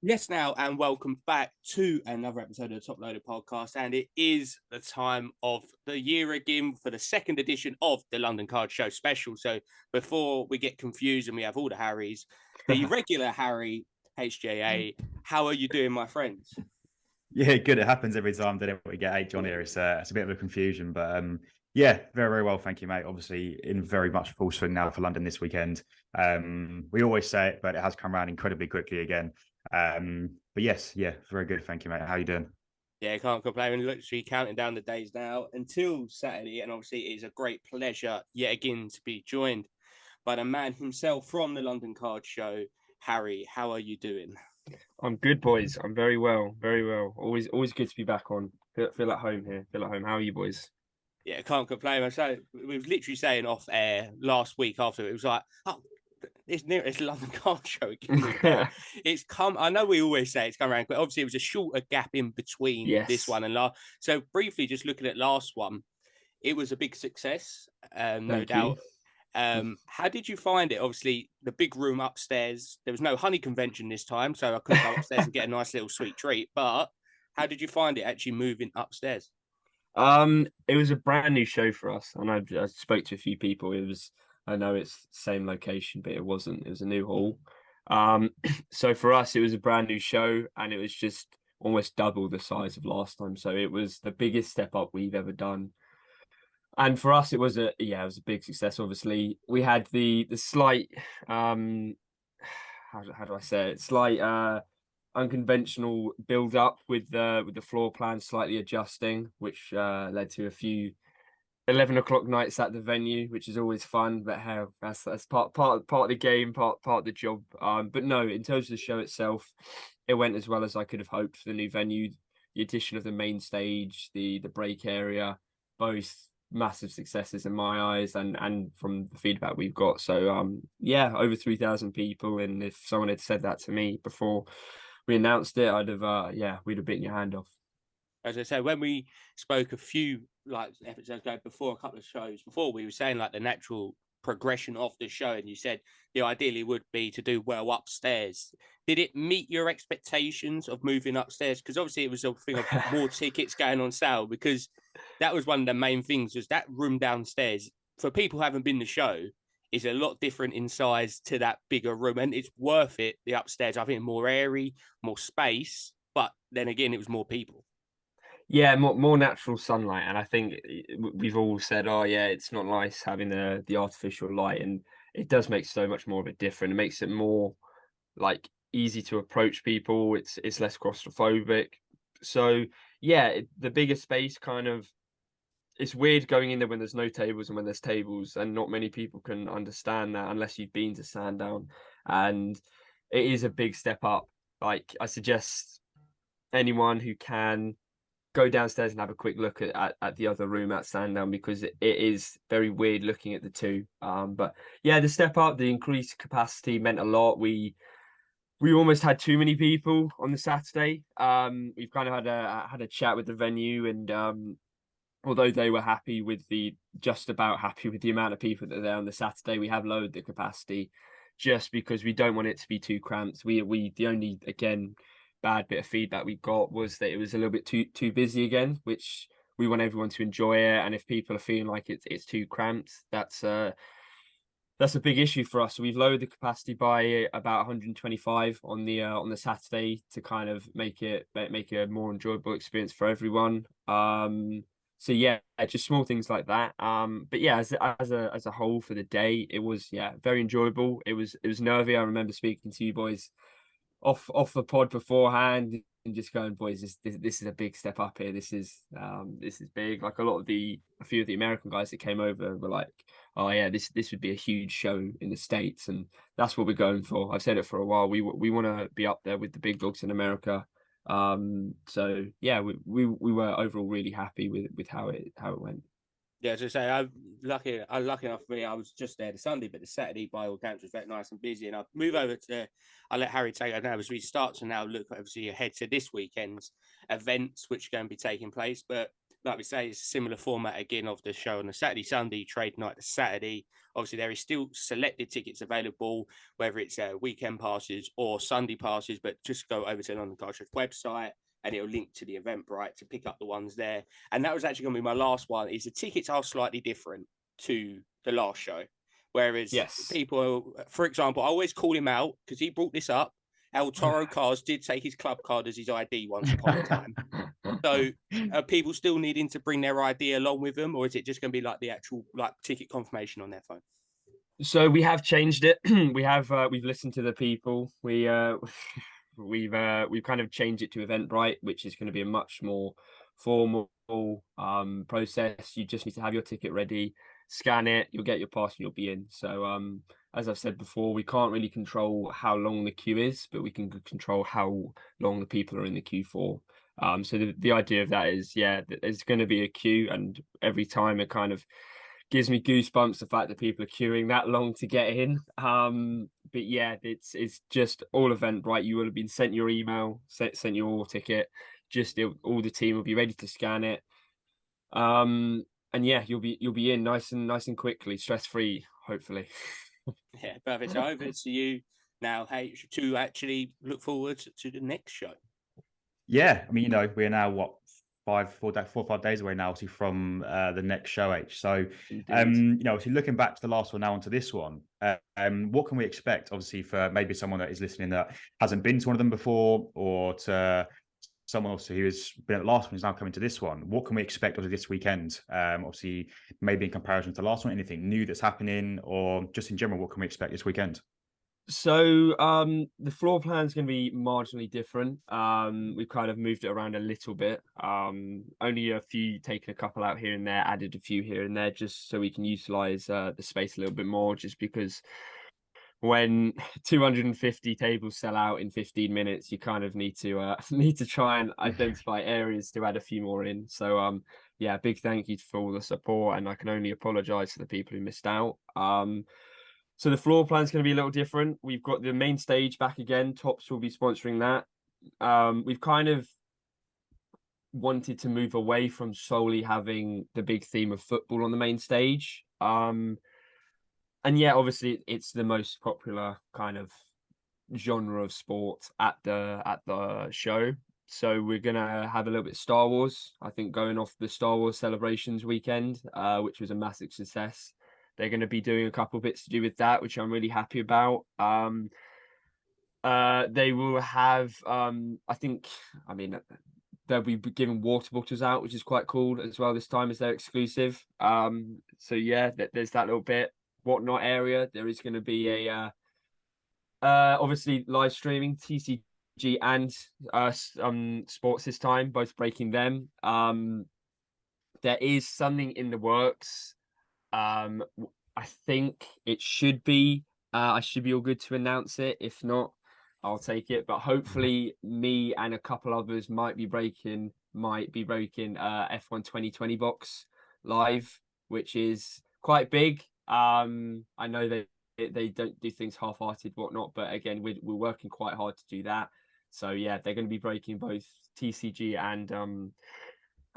Yes, now, and welcome back to another episode of the Top Loader podcast. And it is the time of the year again for the second edition of the London Card Show special. So before we get confused and we have all the Harrys, the regular Harry HJA, how are you doing, my friends? Yeah, good. It happens every time that we get H on here. It's a bit of a confusion, but yeah, very, very well. Thank you, mate. Obviously, in very much full swing now for London this weekend. We always say it, but it has come around incredibly quickly again. But yes, yeah, very good. Thank you, mate. How you doing? Yeah, can't complain. We're literally counting down the days now until Saturday. And obviously, it is a great pleasure yet again to be joined by the man himself from the London Card Show. Harry, how are you doing? I'm good, boys. I'm very well, very well. Always good to be back on. Feel at home here. Feel at home. How are you, boys? Yeah, can't complain. So we were literally saying off air last week after it was like, oh, it's London Card Show again. It's come. I know we always say it's come around, but obviously it was a shorter gap in between this one and last. So briefly, just looking at last one, it was a big success, no doubt. How did you find it? Obviously, the big room upstairs. There was no honey convention this time, so I couldn't go upstairs and get a nice little sweet treat. But how did you find it actually moving upstairs? It was a brand new show for us, and I spoke to a few people. I know it's same location, but it wasn't. It was a new hall. So for us, it was a brand new show, and it was just almost double the size of last time. So it was the biggest step up we've ever done. And for us, it was a big success. Obviously, we had the slight how do I say it? Slight unconventional build up with the floor plan slightly adjusting, which led to a few 11 o'clock nights at the venue, which is always fun. But hell, that's part of the game, part of the job. But no, in terms of the show itself, it went as well as I could have hoped for the new venue. The addition of the main stage, the break area, both massive successes in my eyes and from the feedback we've got. So yeah, over 3,000 people, and if someone had said that to me before we announced it, I'd have we'd have bitten your hand off. As I say, when we spoke a few episodes ago, before a couple of shows before, we were saying like the natural progression of the show, and you said the ideally would be to do well upstairs. Did it meet your expectations of moving upstairs? Because obviously it was a thing of more tickets going on sale, because that was one of the main things, was that room downstairs, for people who haven't been to the show, is a lot different in size to that bigger room, and it's worth it. The upstairs, I think, more airy, more space, but then again, it was more people. Yeah, more natural sunlight, and I think we've all said, "Oh, yeah, it's not nice having the artificial light," and it does make so much more of a difference. It makes it more like easy to approach people. It's less claustrophobic. So yeah, the bigger space kind of, it's weird going in there when there's no tables and when there's tables, and not many people can understand that unless you've been to Sandown, and it is a big step up. Like, I suggest anyone who can go downstairs and have a quick look at the other room at Sandown, because it is very weird looking at the two. But yeah, the step up, the increased capacity meant a lot. We almost had too many people on the Saturday. We've kind of had a chat with the venue, and although they were just about happy with the amount of people that are there on the Saturday, we have lowered the capacity just because we don't want it to be too cramped. The only, again, bad bit of feedback we got was that it was a little bit too busy again, which we want everyone to enjoy it. And if people are feeling like it's too cramped, that's a big issue for us. So we've lowered the capacity by about 125 on the Saturday to kind of make a more enjoyable experience for everyone. So yeah, just small things like that. But yeah, as a whole for the day, it was very enjoyable. It was nervy. I remember speaking to you boys off the pod beforehand and just going, boys, this is a big step up here. This is big. Like a few of the American guys that came over were like, oh yeah, this would be a huge show in the States, and that's what we're going for. I've said it for a while. We want to be up there with the big dogs in America. So yeah, we were overall really happy with how it went. Yeah, as I say, I'm lucky enough for me. I was just there the Sunday, but the Saturday, by all accounts, was very nice and busy. And I'll move over to, I'll let Harry take over now as we start to now look obviously ahead to this weekend's events, which are going to be taking place. But like we say, it's a similar format again of the show on the Saturday, Sunday, trade night, the Saturday. Obviously, there is still selected tickets available, whether it's weekend passes or Sunday passes, but just go over to the London Card Show's website and it'll link to the Eventbrite to pick up the ones there. And that was actually going to be my last one, is the tickets are slightly different to the last show. Whereas people, for example, I always call him out because he brought this up. ElToroCards did take his club card as his ID once upon a time. So are people still needing to bring their ID along with them, or is it just going to be like the actual like ticket confirmation on their phone? So we have changed it. We've listened to the people. We've kind of changed it to Eventbrite, which is going to be a much more formal process. You just need to have your ticket ready, scan it, you'll get your pass and you'll be in. So as I've said before, we can't really control how long the queue is, but we can control how long the people are in the queue for. So the idea of that is, yeah, there's going to be a queue, and every time it kind of gives me goosebumps, the fact that people are queuing that long to get in. But yeah, it's just all Eventbrite. You will have been sent your email, sent your ticket. All the team will be ready to scan it. And yeah, you'll be in nice and quickly, stress free, hopefully. Yeah, perfect. So over to you now, hey, to actually look forward to the next show. Yeah, I mean, we're now what 4 or 5 days away now, obviously, from the next show, H. So, obviously looking back to the last one now onto this one, what can we expect, obviously, for maybe someone that is listening that hasn't been to one of them before, or to someone obviously who has been at the last one is now coming to this one? What can we expect of this weekend? Obviously, maybe in comparison to the last one, anything new that's happening, or just in general, what can we expect this weekend? So the floor plan is going to be marginally different. We've kind of moved it around a little bit. Only a few, taken a couple out here and there, added a few here and there, just so we can utilize the space a little bit more. Just because when 250 tables sell out in 15 minutes, you kind of need to try and identify areas to add a few more in. So yeah, big thank you for all the support, and I can only apologize to the people who missed out. So the floor plan is going to be a little different. We've got the main stage back again. Tops will be sponsoring that. We've kind of wanted to move away from solely having the big theme of football on the main stage. And yeah, obviously it's the most popular kind of genre of sport at the show. So we're gonna have a little bit of Star Wars. I think going off the Star Wars Celebrations weekend, which was a massive success. They're going to be doing a couple bits to do with that, which I'm really happy about. They will have, they'll be giving water bottles out, which is quite cool as well this time, as they're exclusive. So yeah, there's that little bit. Whatnot area. There is going to be a obviously live streaming TCG and sports this time, both breaking them. There is something in the works. I think it should be. I should be all good to announce it. If not, I'll take it. But hopefully, me and a couple others might be breaking F1 2020 box live, which is quite big. I know they don't do things half-hearted, whatnot, but again, we're working quite hard to do that. So yeah, they're going to be breaking both TCG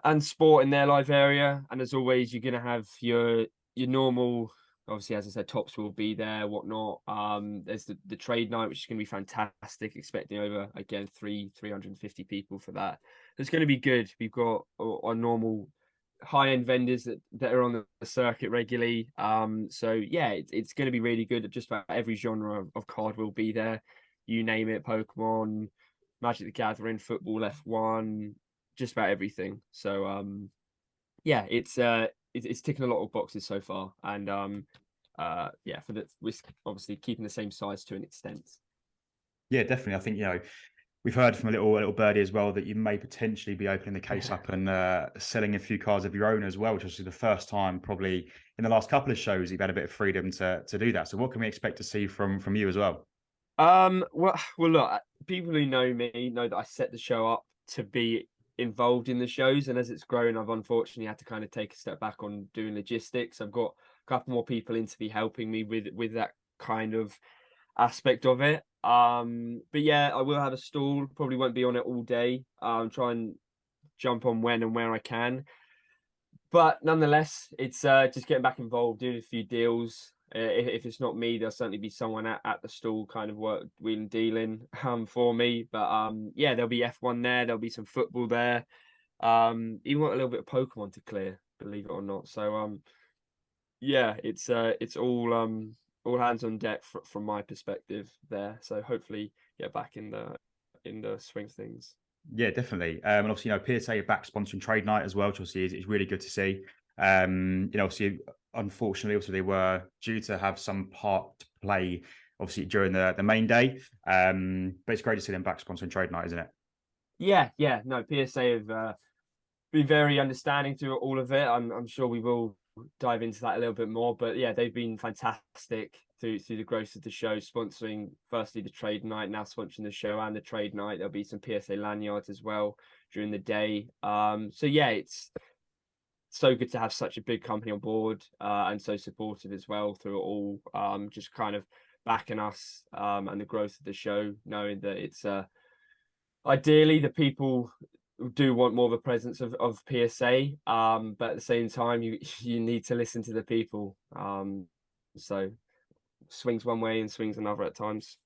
and sport in their live area. And as always, you're going to have your normal, obviously, as I said, tops will be there, whatnot. There's the trade night, which is going to be fantastic, expecting over, again, 350 people for that. It's going to be good. We've got our normal high-end vendors that are on the circuit regularly. So yeah, it's going to be really good. Just about every genre of card will be there. You name it, Pokemon, Magic the Gathering, football, F1, just about everything. So yeah, it's ticking a lot of boxes so far, and yeah, we're obviously keeping the same size to an extent. Yeah, definitely. I think we've heard from a little birdie as well that you may potentially be opening the case up and selling a few cards of your own as well, which is the first time probably in the last couple of shows you've had a bit of freedom to do that. So what can we expect to see from you as well? Well, look, people who know me know that I set the show up to be involved in the shows, and as it's grown, I've unfortunately had to kind of take a step back on doing logistics. I've got a couple more people in to be helping me with that kind of aspect of it. But yeah, I will have a stall. Probably won't be on it all day. Try and jump on when and where I can. But nonetheless, it's just getting back involved, doing a few deals. If it's not me, there'll certainly be someone at the stall kind of work wheeling dealing for me. But yeah, there'll be F1 there. There'll be some football there. Even got a little bit of Pokemon to clear, believe it or not. So yeah, it's all hands on deck from my perspective there. So hopefully get back in the swing of things. Yeah, definitely. And obviously, PSA are back sponsoring trade night as well, which obviously is really good to see. Obviously, unfortunately, also they were due to have some part to play, obviously, during the main day. But it's great to see them back sponsoring trade night, isn't it? Yeah. No, PSA have been very understanding through all of it. I'm sure we will dive into that a little bit more. But yeah, they've been fantastic through the growth of the show, sponsoring firstly the trade night, now sponsoring the show and the trade night. There'll be some PSA lanyards as well during the day. So yeah, it's so good to have such a big company on board and so supportive as well through it all. Just kind of backing us and the growth of the show, knowing that it's ideally the people do want more of a presence of PSA, but at the same time you need to listen to the people. So swings one way and swings another at times.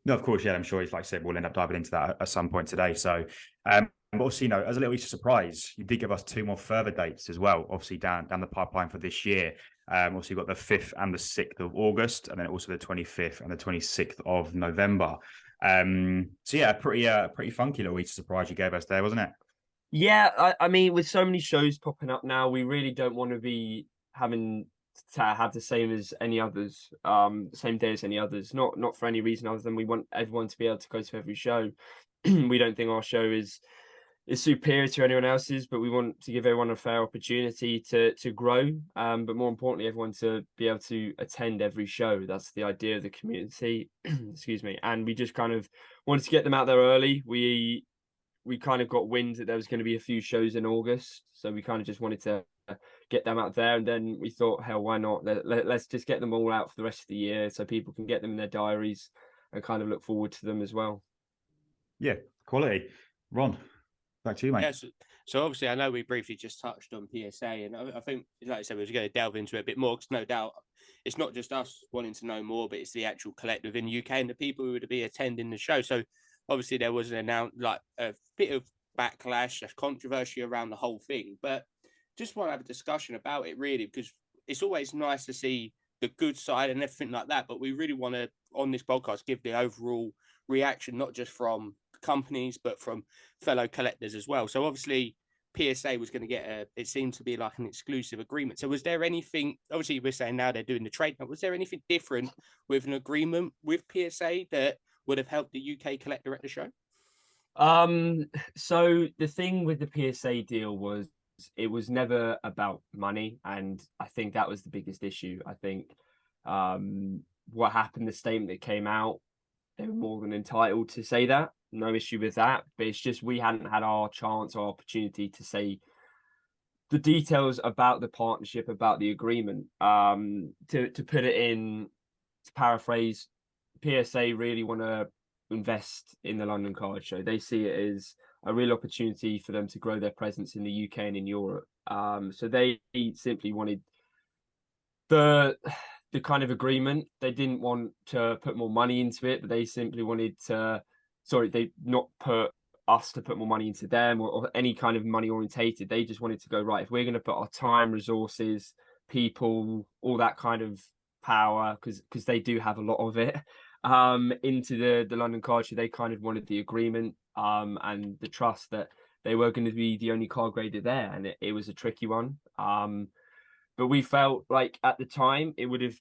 No, of course, yeah. I'm sure, like I said, we'll end up diving into that at some point today. So, but also, as a little Easter surprise, you did give us two more further dates as well. Obviously, down the pipeline for this year. Also, you've got the 5th and the 6th of August, and then also the 25th and the 26th of November. So yeah, pretty funky little Easter surprise you gave us there, wasn't it? Yeah, I mean, with so many shows popping up now, we really don't want to be having to have the same as any others, same day as any others. Not for any reason other than we want everyone to be able to go to every show. We don't think our show is superior to anyone else's, but we want to give everyone a fair opportunity to grow. But more importantly, everyone to be able to attend every show. That's the idea of the community. Excuse me. And we just kind of wanted to get them out there early. We kind of got wind that there was going to be a few shows in August, so we kind of just wanted to get them out there, and then we thought, hell, why not? Let's just get them all out for the rest of the year, so people can get them in their diaries and kind of look forward to them as well. Yeah, quality. Ron, back to you, mate. Yes. So obviously, I know we briefly just touched on PSA, and I think, like I said, we were going to delve into it a bit more because no doubt it's not just us wanting to know more, but it's the actual collective in the UK and the people who would be attending the show. So obviously, there was like a bit of backlash, a controversy around the whole thing, but just want to have a discussion about it really because it's always nice to see the good side and everything like that. But we really want to, on this podcast, give the overall reaction, not just from companies, but from fellow collectors as well. So obviously PSA was going to get it seemed to be like an exclusive agreement. So was there anything, obviously we're saying now they're doing the trade, but was there anything different with an agreement with PSA that would have helped the UK collector at the show? So the thing with the PSA deal was it was never about money, and I think that was the biggest issue. I think what happened, the statement that came out, they were more than entitled to say that. No issue with that, but it's just we hadn't had our chance or opportunity to say the details about the partnership, about the agreement. To put it in, to paraphrase, PSA really want to invest in the London Card Show. They see it as a real opportunity for them to grow their presence in the UK and in Europe. So they simply wanted the kind of agreement. They didn't want to put more money into it, but they simply wanted to. Sorry, they not put us to put more money into them or any kind of money orientated. They just wanted to go, right, if we're going to put our time, resources, people, all that kind of power, because they do have a lot of it, into the London Card Show, they kind of wanted the agreement and the trust that they were going to be the only card grader there, and it was a tricky one. But we felt like at the time it would have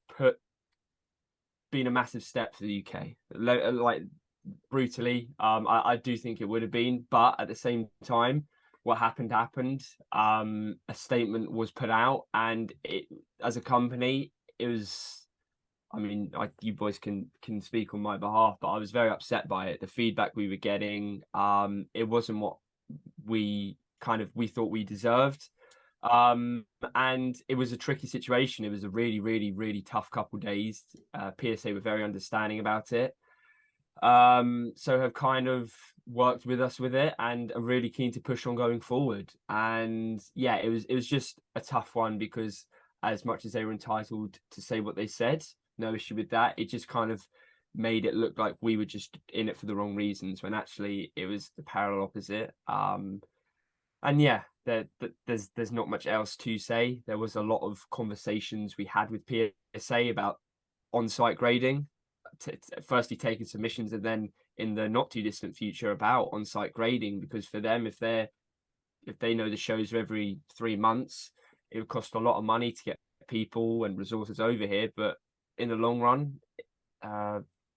been a massive step for the UK. Like brutally, I do think it would have been, but at the same time, what happened. A statement was put out, and it, as a company, it was. I mean, you boys can speak on my behalf, but I was very upset by it. The feedback we were getting, it wasn't what we thought we deserved. And it was a tricky situation. It was a really, really, really tough couple of days. PSA were very understanding about it. So have kind of worked with us with it and are really keen to push on going forward. And yeah, it was just a tough one because as much as they were entitled to say what they said, no issue with that. It just kind of made it look like we were just in it for the wrong reasons when actually it was the parallel opposite. And yeah, there's not much else to say. There was a lot of conversations we had with PSA about on-site grading, firstly taking submissions, and then in the not too distant future about on-site grading, because for them, if they know the shows are every 3 months, it would cost a lot of money to get people and resources over here. But in the long run,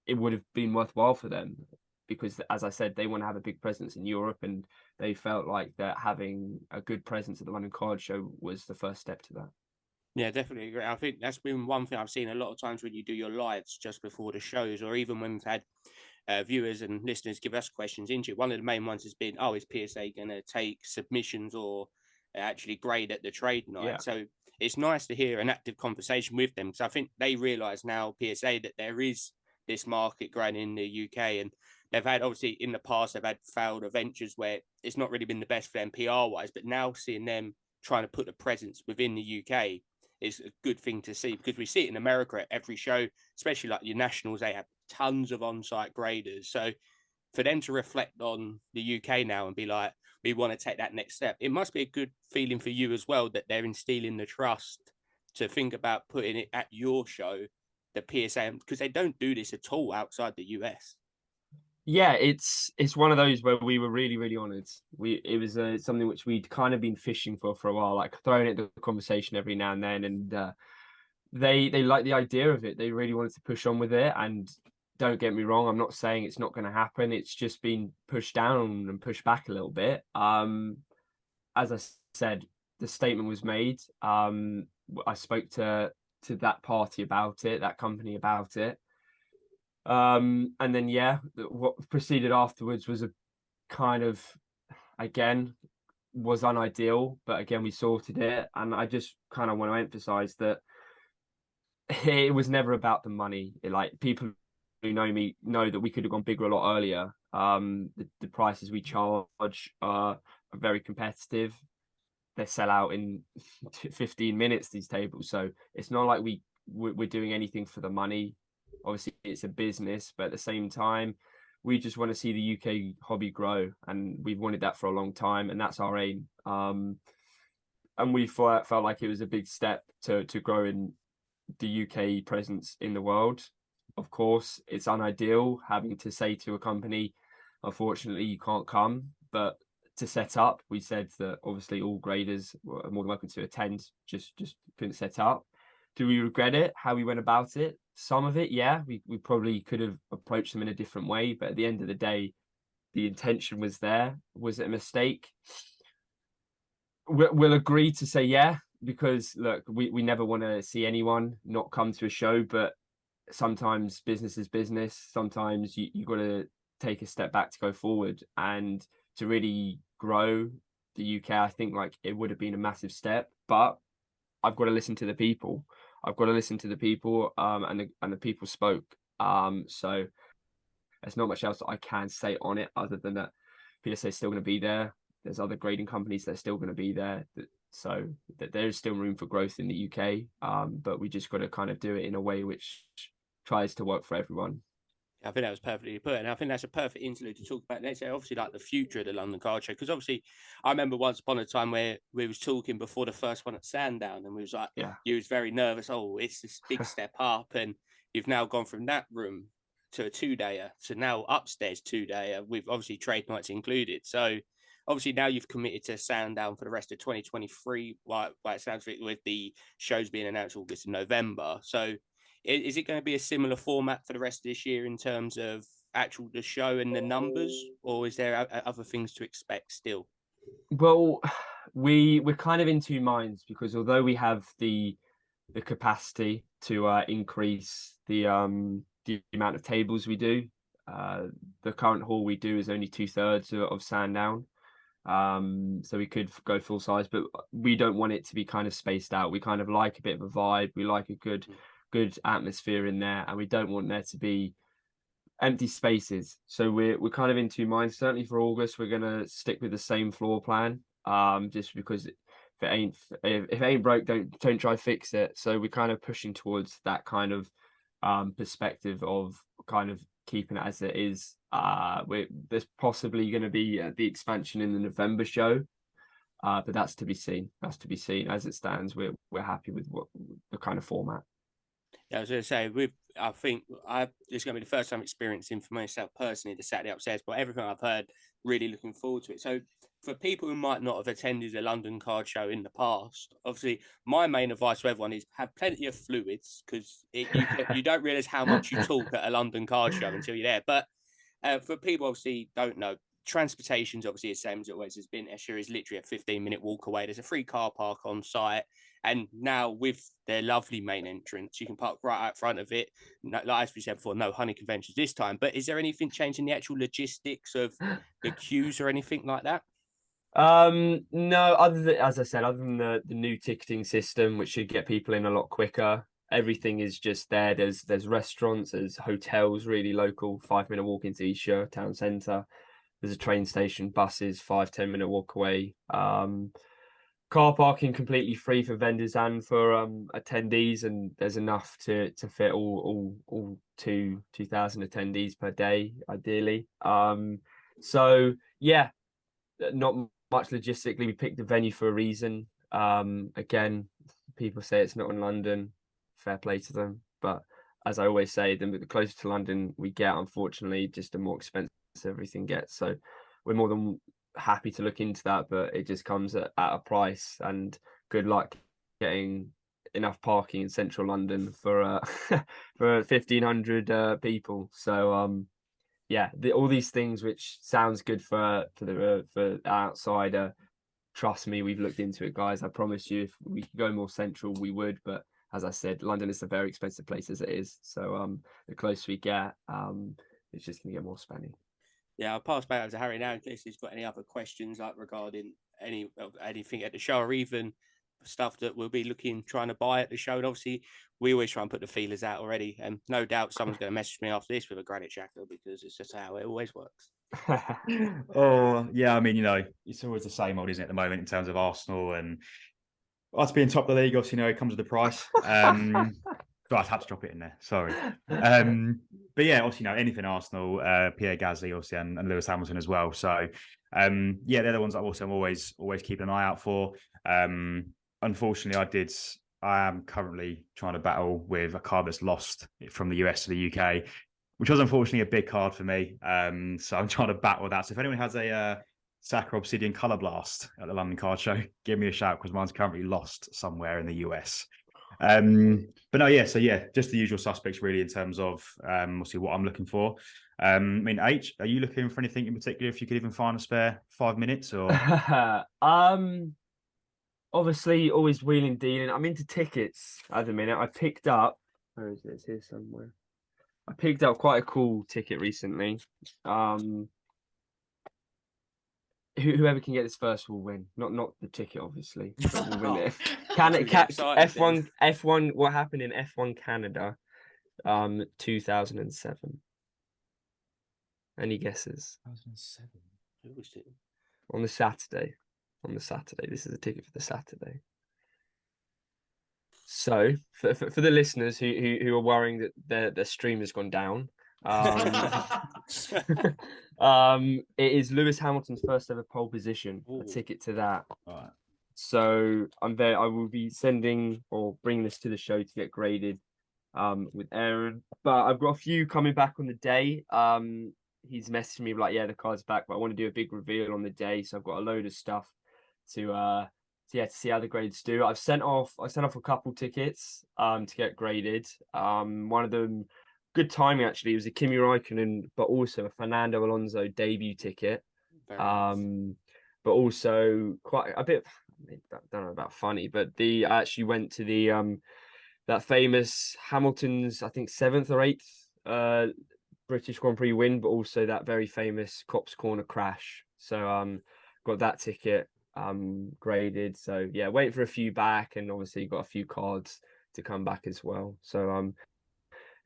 it would have been worthwhile for them because, as I said, they want to have a big presence in Europe, and they felt like that having a good presence at the London Card Show was the first step to that. Yeah, definitely agree. I think that's been one thing I've seen a lot of times when you do your lives just before the shows, or even when we've had viewers and listeners give us questions into it. One of the main ones has been, oh, is PSA going to take submissions or actually grade at the trade night? Yeah. So it's nice to hear an active conversation with them, because I think they realise now, PSA, that there is this market growing in the UK, and they've had, obviously in the past, they've had failed ventures where it's not really been the best for them PR wise, but now seeing them trying to put a presence within the UK is a good thing to see, because we see it in America at every show, especially like your nationals. They have tons of on-site graders. So for them to reflect on the UK now and be like, we want to take that next step, it must be a good feeling for you as well that they're instilling the trust to think about putting it at your show, the PSA, because they don't do this at all outside the US. Yeah, it's one of those where we were really, really honoured. It was something which we'd kind of been fishing for a while, like throwing it the conversation every now and then, and they like the idea of it. They really wanted to push on with it, and don't get me wrong, I'm not saying it's not going to happen. It's just been pushed down and pushed back a little bit. As I said, the statement was made. I spoke to that party about it, that company about it. And then yeah, what proceeded afterwards was a kind of, again, was unideal, but again we sorted it. And I just kind of want to emphasize that it was never about the money. Like, people who know me know that we could have gone bigger a lot earlier. The prices we charge are very competitive. They sell out in 15 minutes, these tables, so it's not like we're doing anything for the money. Obviously it's a business, but at the same time we just want to see the UK hobby grow, and we've wanted that for a long time, and that's our aim. And we felt like it was a big step to grow in the UK presence in the world. Of course, it's unideal having to say to a company, unfortunately you can't come, but to set up, we said that obviously all graders were more than welcome to attend, just couldn't set up. Do we regret it, how we went about it? Some of it, yeah. We probably could have approached them in a different way, but at the end of the day, the intention was there. Was it a mistake? We'll agree to say yeah, because look, we never want to see anyone not come to a show, but sometimes business is business. Sometimes you got to take a step back to go forward, and to really grow the UK, I think like it would have been a massive step, but I've got to listen to the people. I've got to listen to the people, and the people spoke. So there's not much else that I can say on it other than that PSA is still going to be there. There's other grading companies that are still going to be there. So that there's still room for growth in the UK. But we just got to kind of do it in a way which tries to work for everyone. I think that was perfectly put, and I think that's a perfect interlude to talk about. Let's say, obviously, like the future of the London Card Show, because obviously, I remember once upon a time where we was talking before the first one at Sandown, and we was like, yeah, you was very nervous. Oh, it's this big step up, and you've now gone from that room to a 2-dayer to now upstairs 2-dayer with obviously trade nights included. So obviously now you've committed to Sandown for the rest of 2023. Like it sounds like, with the shows being announced August and November. So is it going to be a similar format for the rest of this year in terms of actual the show and the numbers, or is there other things to expect still? Well, we're kind of in two minds, because although we have the capacity to increase the amount of tables we do, the current hall we do is only 2/3 of Sandown. So we could go full size, but we don't want it to be kind of spaced out. We kind of like a bit of a vibe. We like a good atmosphere in there, and we don't want there to be empty spaces. So we're kind of in two minds. Certainly for August, we're gonna stick with the same floor plan. Just because if it ain't broke, don't try fix it. So we're kind of pushing towards that kind of perspective of kind of keeping it as it is. There's possibly going to be the expansion in the November show, but that's to be seen. That's to be seen. As it stands, we're happy with what the kind of format. Yeah, I was going to say, I think it's going to be the first time experiencing for myself personally the Saturday upstairs, but everything I've heard, really looking forward to it. So for people who might not have attended a London card show in the past, obviously my main advice to everyone is have plenty of fluids, because you don't realise how much you talk at a London card show until you're there. But for people obviously don't know, transportation's obviously the same as it always has been. Esher is literally a 15-minute walk away. There's a free car park on site. And now with their lovely main entrance, you can park right out front of it. Like as we said before, no honey conventions this time. But is there anything changing the actual logistics of the queues or anything like that? No, other than, as I said, other than the new ticketing system, which should get people in a lot quicker, everything is just there. There's restaurants, there's hotels, really local, 5-minute walk into Esher town centre. There's a train station, buses, 5-10 minute walk away. Car parking completely free for vendors and for attendees, and there's enough to fit all 2,000 attendees per day, ideally. So yeah, not much logistically. We picked the venue for a reason. Again, people say it's not in London. Fair play to them, but as I always say, the closer to London we get, unfortunately, just the more expensive everything gets. So we're more than happy to look into that, but it just comes at a price, and good luck getting enough parking in central London for for 1,500 people. So yeah, all these things which sounds good for the outsider, trust me, we've looked into it, guys. I promise you, if we could go more central we would, but as I said, London is a very expensive place as it is. So the closer we get, it's just gonna get more spenny. Yeah, I'll pass back over to Harry now in case he's got any other questions, like regarding anything at the show, or even stuff that we'll be trying to buy at the show. And obviously, we always try and put the feelers out already. And no doubt someone's going to message me after this with a granite jacket, because it's just how it always works. Oh, yeah. I mean, it's always the same old, isn't it, at the moment, in terms of Arsenal and us being top of the league. Obviously, it comes with a price. But I had to drop it in there. Sorry. But yeah, obviously, anything Arsenal, Pierre Gasly, obviously, and Lewis Hamilton as well. So, yeah, they're the ones that I'm always keeping an eye out for. Unfortunately, I am currently trying to battle with a card that's lost from the US to the UK, which was unfortunately a big card for me. So I'm trying to battle that. So if anyone has a Saka Obsidian Color Blast at the London Card Show, give me a shout, because mine's currently lost somewhere in the US. But no, yeah, so yeah, just the usual suspects really, in terms of obviously what I'm looking for. I mean, H, are you looking for anything in particular, if you could even find a spare 5 minutes? Or obviously always wheeling dealing. I'm into tickets at the minute. I picked up, where is it? It's here somewhere. I picked up quite a cool ticket recently. Whoever can get this first will win. Not the ticket, obviously, but will win it. F1. What happened in F1 Canada, 2007? Any guesses? 2007. Who was it? On the Saturday. This is a ticket for the Saturday. So for the listeners who are worrying that their stream has gone down, it is Lewis Hamilton's first ever pole position. Ooh. A ticket to that. Right. So I'm there. I will be sending or bringing this to the show to get graded with Aaron. But I've got a few coming back on the day. He's messaged me like, yeah, the card's back, but I want to do a big reveal on the day. So I've got a load of stuff to see how the grades do. I sent off a couple tickets to get graded. One of them, good timing actually, it was a Kimi Räikkönen, but also a Fernando Alonso debut ticket. Nice. But also quite a bit, I don't know about funny, but I actually went to the that famous Hamilton's, I think 7th or 8th British Grand Prix win, but also that very famous Cops Corner crash. So got that ticket graded. So yeah, waiting for a few back, and obviously got a few cards to come back as well. So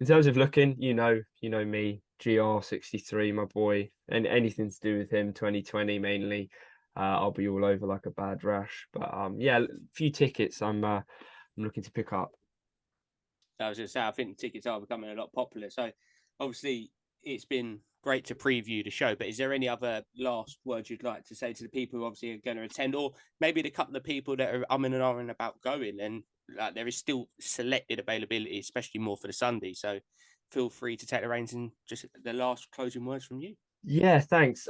in terms of looking, you know me, GR63, my boy, and anything to do with him, 2020 mainly. I'll be all over like a bad rash. But yeah, a few tickets I'm looking to pick up. I was going to say, I think the tickets are becoming a lot popular. So obviously it's been great to preview the show, but is there any other last words you'd like to say to the people who obviously are going to attend, or maybe the couple of people that are umming and ahhing about going? And like, there is still selected availability, especially more for the Sunday. So feel free to take the reins and just the last closing words from you. Yeah, thanks.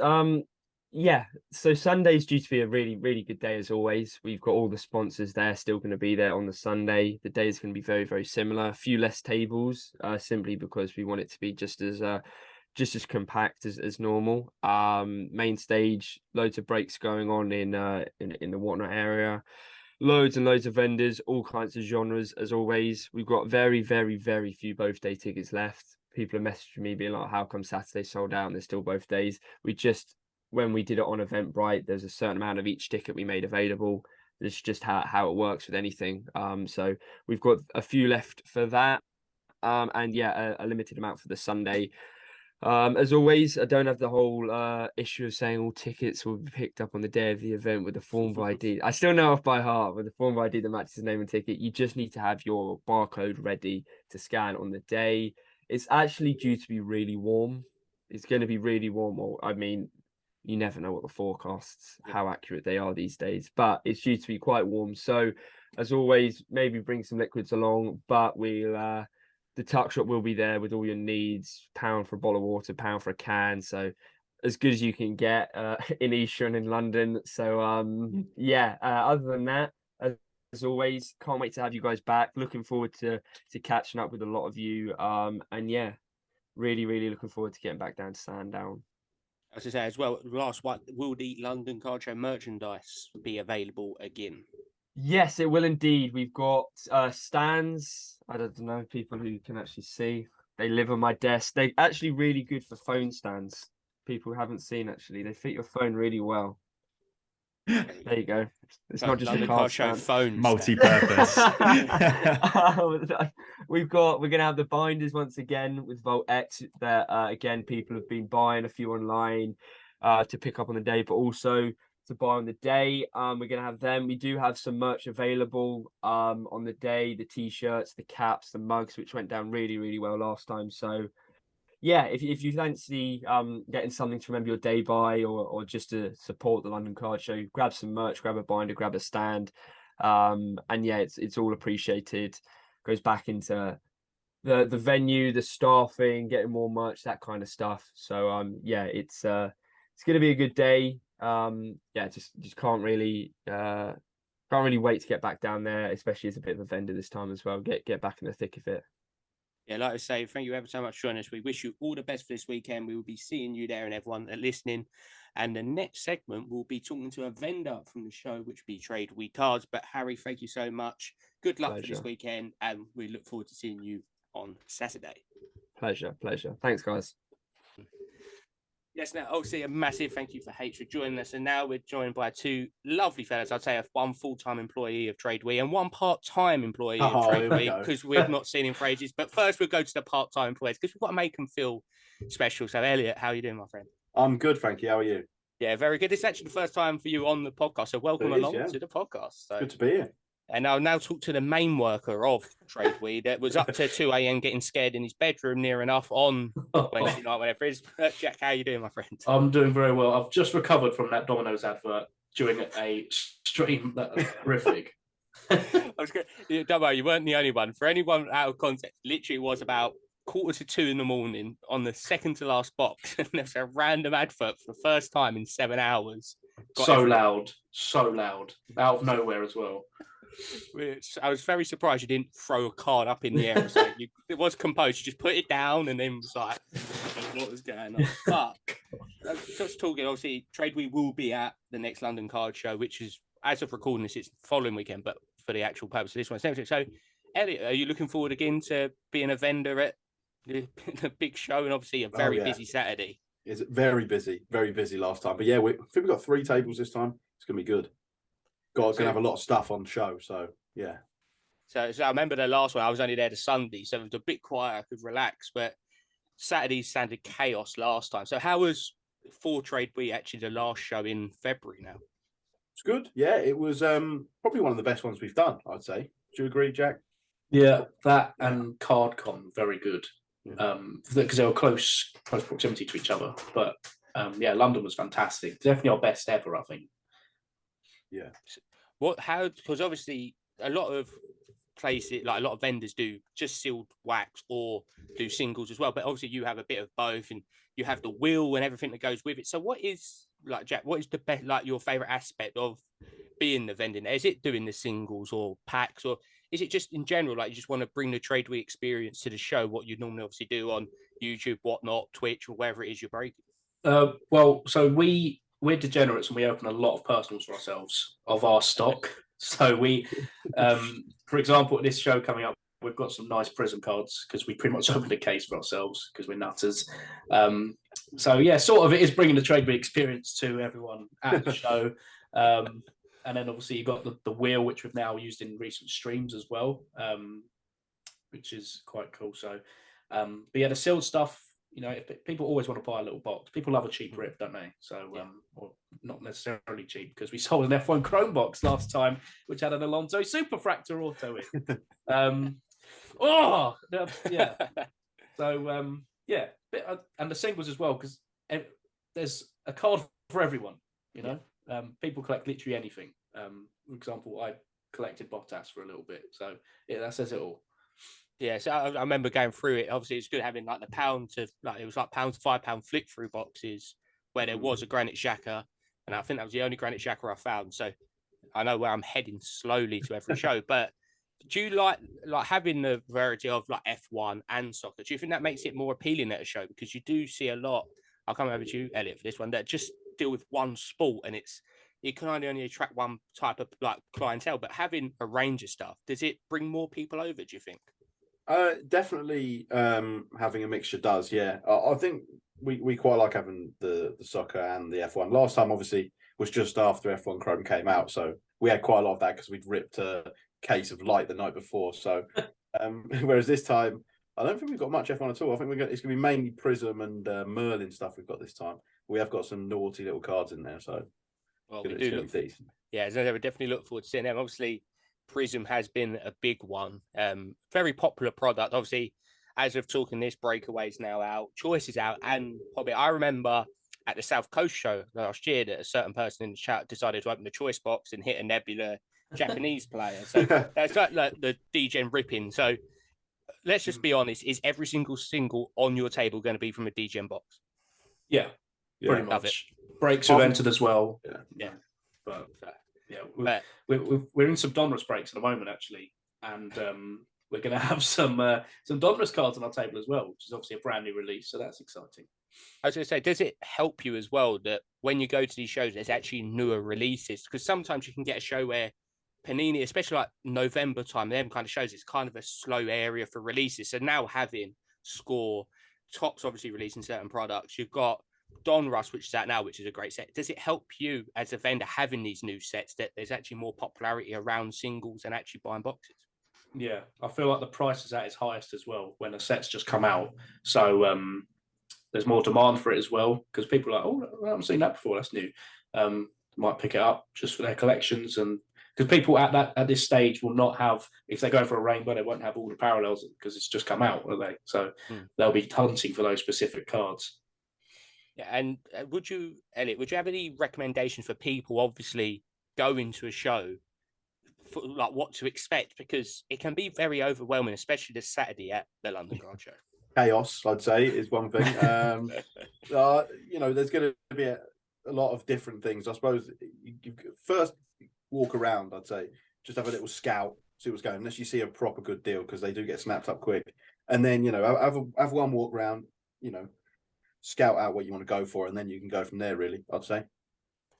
Yeah, so Sunday's due to be a really, really good day as always. We've got all the sponsors there still going to be there on the Sunday. The day is going to be very, very similar. A few less tables, simply because we want it to be just as compact as normal. Main stage, loads of breaks going on in the whatnot area. Loads and loads of vendors, all kinds of genres as always. We've got very, very, very few both day tickets left. People are messaging me being like, how come Saturday sold out and there's still both days? When we did it on Eventbrite, there's a certain amount of each ticket we made available. It's just how it works with anything. So we've got a few left for that. And yeah, a limited amount for the Sunday. As always, I don't have the whole issue of saying all tickets will be picked up on the day of the event with the form of ID. I still know off by heart with the form of ID that matches the name and ticket. You just need to have your barcode ready to scan on the day. It's actually due to be really warm. It's going to be really warm. Well, I mean, you never know what the forecasts, how accurate they are these days, but it's due to be quite warm. So as always, maybe bring some liquids along, but the tuck shop will be there with all your needs, £1 for a bottle of water, £1 for a can. So as good as you can get in Esher and in London. So yeah, other than that, as always, can't wait to have you guys back. Looking forward to catching up with a lot of you. And yeah, really, really looking forward to getting back down to Sandown. As I say as well, last one, will the London Card Show merchandise be available again? Yes, it will indeed. We've got stands. I don't know, people who can actually see. They live on my desk. They're actually really good for phone stands. People who haven't seen, actually. They fit your phone really well. There you go. It's not just London a card Show stand. phone Multi-purpose. We're gonna have the binders once again with Volt X that again people have been buying a few online to pick up on the day, but also to buy on the day. We're gonna have them. We do have some merch available on the day, the t-shirts, the caps, the mugs, which went down really, really well last time. So yeah, if you fancy getting something to remember your day by, or just to support the London Card Show, grab some merch, grab a binder, grab a stand, and yeah, it's all appreciated. Goes back into the venue, the staffing, getting more merch, that kind of stuff. So yeah, it's gonna be a good day. Yeah, just can't really wait to get back down there, especially as a bit of a vendor this time as well. Get back in the thick of it. Yeah, like I say, thank you ever so much for joining us. We wish you all the best for this weekend. We will be seeing you there and everyone listening. And the next segment, we'll be talking to a vendor from the show, which will be TradeWiiCards. But Harry, thank you so much. Good luck for this weekend. And we look forward to seeing you on Saturday. Pleasure. Thanks, guys. Yes, now, obviously, a massive thank you for H for joining us. And now we're joined by two lovely fellas. I'd say one full-time employee of TradeWii and one part-time employee of TradeWii, because we've not seen him for ages. But first, we'll go to the part-time employees because we've got to make them feel special. So, Elliot, how are you doing, my friend? I'm good, thank you. How are you? Yeah, very good. It's actually the first time for you on the podcast. So, welcome along to the podcast. So. Good to be here. And I'll now talk to the main worker of TradeWii that was up to 2 a.m. getting scared in his bedroom near enough on Wednesday night, whatever it is. Jack, how are you doing, my friend? I'm doing very well. I've just recovered from that Domino's advert during a stream that was horrific. Don't worry, you weren't the only one. For anyone out of context, literally it was about 1:45 in the morning on the second to last box. And there's a random advert for the first time in 7 hours. So loud, out of nowhere as well. I was very surprised you didn't throw a card up in the air. So it was composed. You just put it down and then was like, what was going on? But just talking, obviously, TradeWii will be at the next London Card Show, which is, as of recording this, it's the following weekend, but for the actual purpose of this one. So, Elliot, are you looking forward again to being a vendor at the big show and obviously a very busy Saturday? It's very busy last time. But yeah, I think we've got 3 tables this time. It's going to be good. Going to have a lot of stuff on show, so yeah. So I remember the last one. I was only there the Sunday, so it was a bit quiet. I could relax, but Saturday sounded chaos last time. So how was for Trade Week actually the last show in February now? It's good. Yeah, it was probably one of the best ones we've done, I'd say. Do you agree, Jack? Yeah, that and CardCon, very good. Yeah. Because they were close proximity to each other. But yeah, London was fantastic. Definitely our best ever, I think. Yeah. Because obviously a lot of places, like a lot of vendors do just sealed wax or do singles as well. But obviously you have a bit of both, and you have the wheel and everything that goes with it. So what is, like, Jack, what is the best, like, your favorite aspect of being the vending? Is it doing the singles or packs, or is it just in general, like, you just want to bring the Trade Week experience to the show, what you normally obviously do on YouTube, whatnot, Twitch, or wherever it is you're breaking? Well, so we're degenerates and we open a lot of personals for ourselves of our stock. So we, for example, at this show coming up, we've got some nice Prism cards because we pretty much opened a case for ourselves because we're nutters. So yeah, sort of it is bringing the Trade Week experience to everyone at the show. And then obviously you've got the wheel, which we've now used in recent streams as well, which is quite cool. So, but yeah, the sealed stuff, you know, people always want to buy a little box. People love a cheap rip, don't they? So, or not necessarily cheap, because we sold an F1 Chrome box last time, which had an Alonso Superfractor auto in. Yeah. So, yeah, and the singles as well, because there's a card for everyone, you know. People collect literally anything. For example, I collected Bottas for a little bit, so yeah, that says it all. Yeah, so I remember going through it. Obviously, it's good having like the £1 to it was like £1 to £5 flick through boxes where there was a Granite Xhaka, and I think that was the only Granite Xhaka I found. So I know where I'm heading slowly to every show. But do you like having the variety of like F1 and soccer? Do you think that makes it more appealing at a show? Because you do see a lot. I'll come over to you, Elliot, for this one, that just deal with one sport, and it can only attract one type of like clientele. But having a range of stuff, does it bring more people over, do you think? Definitely having a mixture does, yeah. I think we quite like having the soccer and the F1. Last time, obviously, was just after F1 Chrome came out, so we had quite a lot of that because we'd ripped a case of light the night before. So, whereas this time, I don't think we've got much F1 at all. I think it's going to be mainly Prism and Merlin stuff we've got this time. We have got some naughty little cards in there, so well, we do look decent. Yeah, so we definitely look forward to seeing them. Obviously, Prism has been a big one. Very popular product. Obviously, as of talking this, Breakaway's now out, Choice is out, and probably I remember at the South Coast show last year that a certain person in the chat decided to open the Choice box and hit a Nebula Japanese player. So that's like the DGen ripping. So let's just be honest: is every single on your table going to be from a DGen box? Yeah, pretty much. Breaks have entered as well. Yeah. But yeah, we're in some Donruss breaks at the moment actually, and we're going to have some Donruss cards on our table as well, which is obviously a brand new release, so that's exciting. I was going to say, does it help you as well that when you go to these shows, there's actually newer releases? Because sometimes you can get a show where Panini, especially like November time, them kind of shows, it's kind of a slow area for releases. So now having Score, Topps obviously releasing certain products, you've got Donruss, which is out now, which is a great set. Does it help you as a vendor having these new sets that there's actually more popularity around singles and actually buying boxes? Yeah, I feel like the price is at its highest as well when a set's just come out. So there's more demand for it as well because people are like, oh, I haven't seen that before. That's new. Might pick it up just for their collections, and because people at this stage will not have, if they're going for a rainbow, they won't have all the parallels because it's just come out, will they? So they'll be hunting for those specific cards. Yeah, and Elliot, would you have any recommendations for people obviously going to a show, for like what to expect? Because it can be very overwhelming, especially this Saturday at the London Card Show. Chaos, I'd say, is one thing. You know, there's going to be a lot of different things. I suppose you first walk around, I'd say, just have a little scout, see what's going on, unless you see a proper good deal, because they do get snapped up quick. And then, you know, have one walk around, you know, scout out what you want to go for, and then you can go from there, really, I'd say.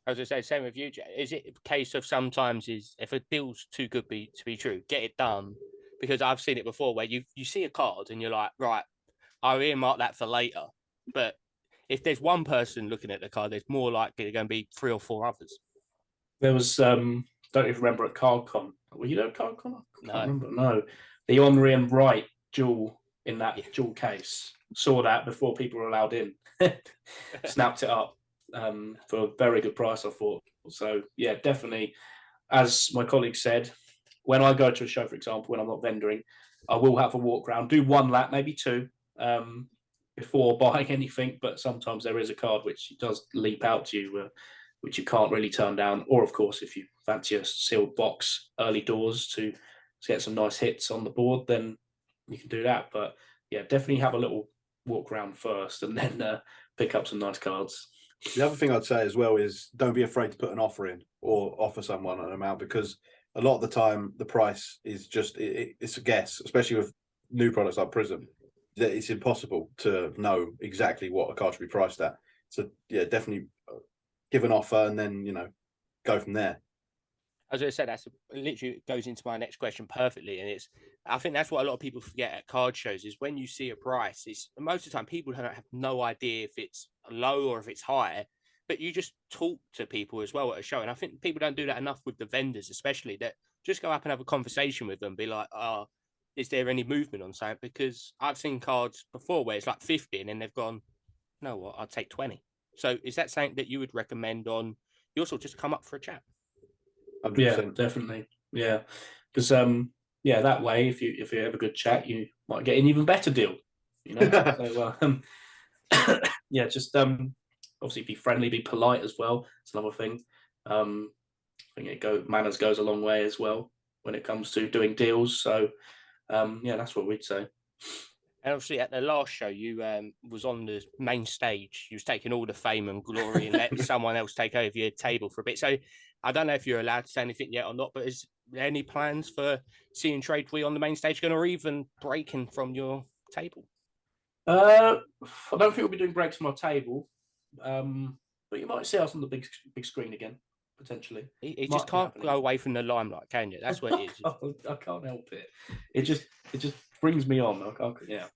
I was going to say, same with you, Jay. Is it a case of sometimes if a deal's too good to be true, get it done? Because I've seen it before where you see a card and you're like, right, I'll earmark that for later. But if there's one person looking at the card, there's more likely going to be 3 or 4 others. There was don't even remember at CardCon. Were you there at CardCon? I No. can't remember. No, the Henry and Wright jewel in that jewel case. Saw that before people were allowed in. Snapped it up for a very good price, I thought. So yeah, definitely. As my colleague said, when I go to a show, for example, when I'm not vendoring, I will have a walk around, do one lap, maybe two, before buying anything. But sometimes there is a card which does leap out to you, which you can't really turn down. Or, of course, if you fancy a sealed box early doors to get some nice hits on the board, then you can do that. But yeah, definitely have a little walk around first and then pick up some nice cards. The other thing I'd say as well is don't be afraid to put an offer in or offer someone an amount, because a lot of the time the price is just it's a guess, especially with new products like Prism. That it's impossible to know exactly what a card should be priced at. So yeah, definitely give an offer and then go from there. As I said, that's literally goes into my next question perfectly, and I think that's what a lot of people forget at card shows is when you see a price, is most of the time people don't have no idea if it's low or if it's high, but you just talk to people as well at a show, and I think people don't do that enough with the vendors, especially, that just go up and have a conversation with them, be like, "Oh, is there any movement on something?" Because I've seen cards before where it's like 50, and then they've gone, "You know what? I'll take 20." So is that something that you would recommend on? You also just come up for a chat. 100%. Yeah, definitely. Yeah, because that way, if you have a good chat, you might get an even better deal. So yeah, just obviously be friendly, be polite as well. It's another thing. I think manners goes a long way as well when it comes to doing deals. So yeah, that's what we'd say. And obviously, at the last show, you was on the main stage. You was taking all the fame and glory and let someone else take over your table for a bit. So I don't know if you're allowed to say anything yet or not, but is there any plans for seeing TradeWii on the main stage again, or even breaking from your table? I don't think we'll be doing breaks from our table, but you might see us on the big screen again, potentially. It just can't go away from the limelight, can you? That's what it is. I can't help it. It just brings me on. Yeah,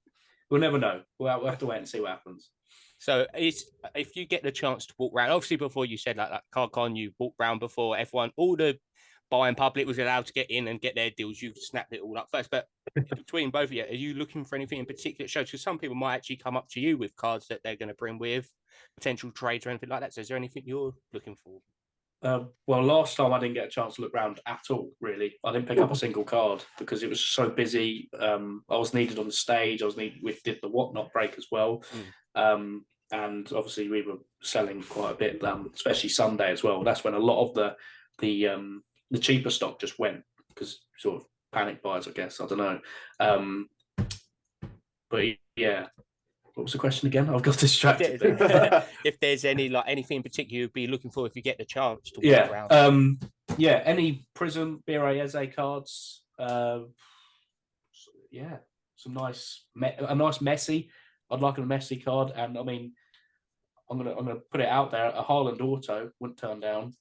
we'll never know. We'll have to wait and see what happens. So if you get the chance to walk around, obviously before you said like CardCon, you walked around before everyone, all the buying public was allowed to get in and get their deals. You snapped it all up first. But between both of you, are you looking for anything in particular shows? Because some people might actually come up to you with cards that they're going to bring with potential trades or anything like that. So is there anything you're looking for? Well, last time I didn't get a chance to look around at all, really. I didn't pick up a single card because it was so busy. I was needed on the stage. We did the Whatnot break as well. And obviously we were selling quite a bit, especially Sunday as well. That's when a lot of the cheaper stock just went because sort of panic buys, I guess. I don't know. But yeah. What was the question again? I've got distracted. If there's anything in particular you'd be looking for if you get the chance to walk around. Any Prism BRAEZE cards. Some a nice Messi. I'd like a Messi card, and I mean, I'm gonna put it out there. A Haaland auto wouldn't turn down.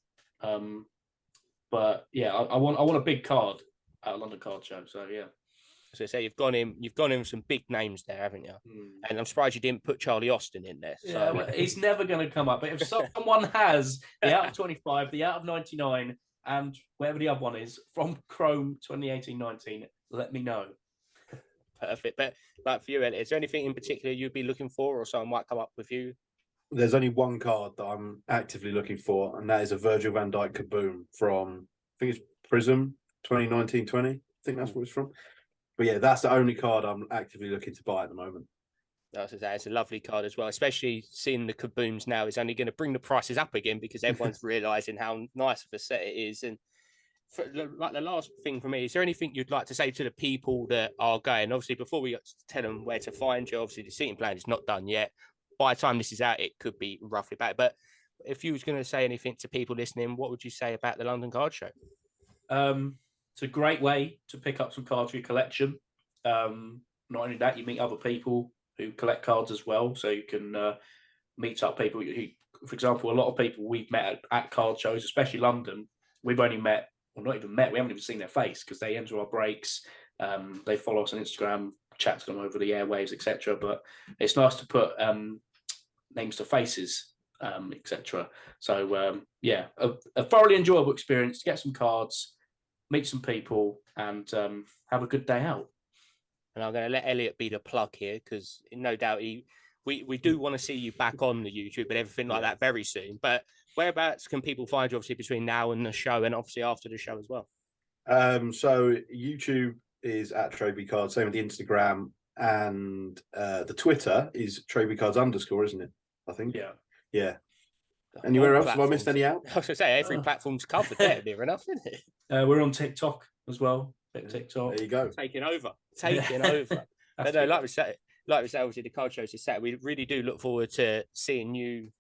But yeah, I want a big card at a London Card Show. So yeah. As I say, you've gone in with some big names there, haven't you? And I'm surprised you didn't put Charlie Austin in there. So. Yeah, well, he's never going to come up. But if someone has the out of 25, the out of 99, and whatever the other one is from Chrome 2018-19, let me know. Perfect. But for you, Elliot, is there anything in particular you'd be looking for, or someone might come up with you? There's only one card that I'm actively looking for, and that is a Virgil van Dijk Kaboom from, I think it's Prism 2019-20. I think that's what it's from. But yeah, that's the only card I'm actively looking to buy at the moment. It's a lovely card as well, especially seeing the Kabooms now is only going to bring the prices up again because everyone's realising how nice of a set it is. And the last thing for me, is there anything you'd like to say to the people that are going? Obviously, before we tell them where to find you, obviously the seating plan is not done yet. By the time this is out, it could be roughly back. But if you was going to say anything to people listening, what would you say about the London Card Show? It's a great way to pick up some cards for your collection. Not only that, you meet other people who collect cards as well, so you can meet up people who, for example, a lot of people we've met at card shows, especially London, we've only met, or not even met, we haven't even seen their face because they enter our breaks, they follow us on Instagram, chats them over the airwaves, etc. But it's nice to put names to faces etc. So yeah, a thoroughly enjoyable experience. Get some cards, meet some people, and have a good day out. And I'm going to let Elliot be the plug here because no doubt we do want to see you back on the YouTube and everything like that very soon. But whereabouts can people find you, obviously, between now and the show, and obviously after the show as well? So YouTube is at TradeWiiCards, same with the Instagram, and the Twitter is TradeWiiCards_, isn't it? I think. Yeah. Anywhere else? Have I missed any out? I was going to say, every platform's covered there, near enough, isn't it? We're on TikTok as well. TikTok. There you go. Taking over. But no, like we said, obviously the card shows is Saturday. We really do look forward to seeing you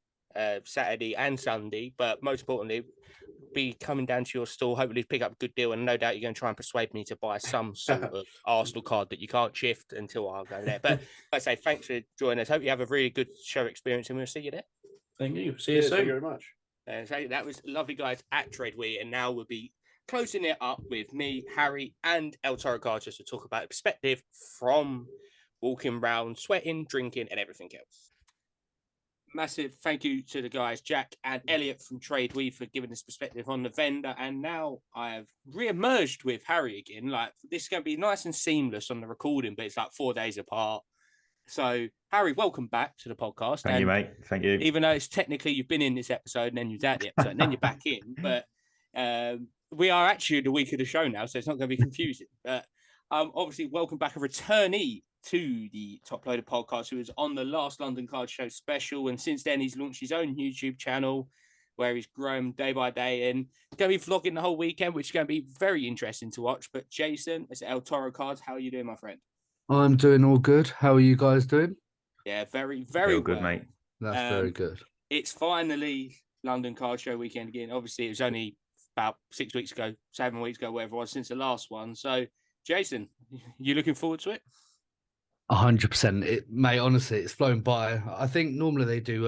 Saturday and Sunday. But most importantly, be coming down to your store, hopefully pick up a good deal, and no doubt you're going to try and persuade me to buy some sort of Arsenal card that you can't shift until I'll go there. But like I say, thanks for joining us. Hope you have a really good show experience, and we'll see you there. Thank you. See you soon. Thank you very much. So that was lovely guys at TradeWii, and now we'll be closing it up with me, Harry, and ElToroCards just to talk about perspective from walking around, sweating, drinking, and everything else. Massive thank you to the guys, Jack and Elliot from TradeWii, for giving us perspective on the vendor. And now I have re-emerged with Harry again. Like, this is going to be nice and seamless on the recording, but it's like 4 days apart. So, Harry, welcome back to the podcast. Thank you, mate. Thank you. Even though it's technically you've been in this episode and then you're out the episode and then you're back in, but we are actually the week of the show now, so it's not going to be confusing. But obviously, welcome back a returnee to the Top Loader podcast, who was on the last London Card Show special, and since then he's launched his own YouTube channel where he's grown day by day, and going to be vlogging the whole weekend, which is going to be very interesting to watch. But Jason, it's ElToroCards. How are you doing, my friend? I'm doing all good. How are you guys doing? Yeah, very, very good, well. mate. That's very good. It's finally London Card Show weekend again. Obviously, it was only about 6 weeks ago, 7 weeks ago, whatever it was, since the last one. So, Jason, you looking forward to it? 100%. Mate, honestly, it's flown by. I think normally they do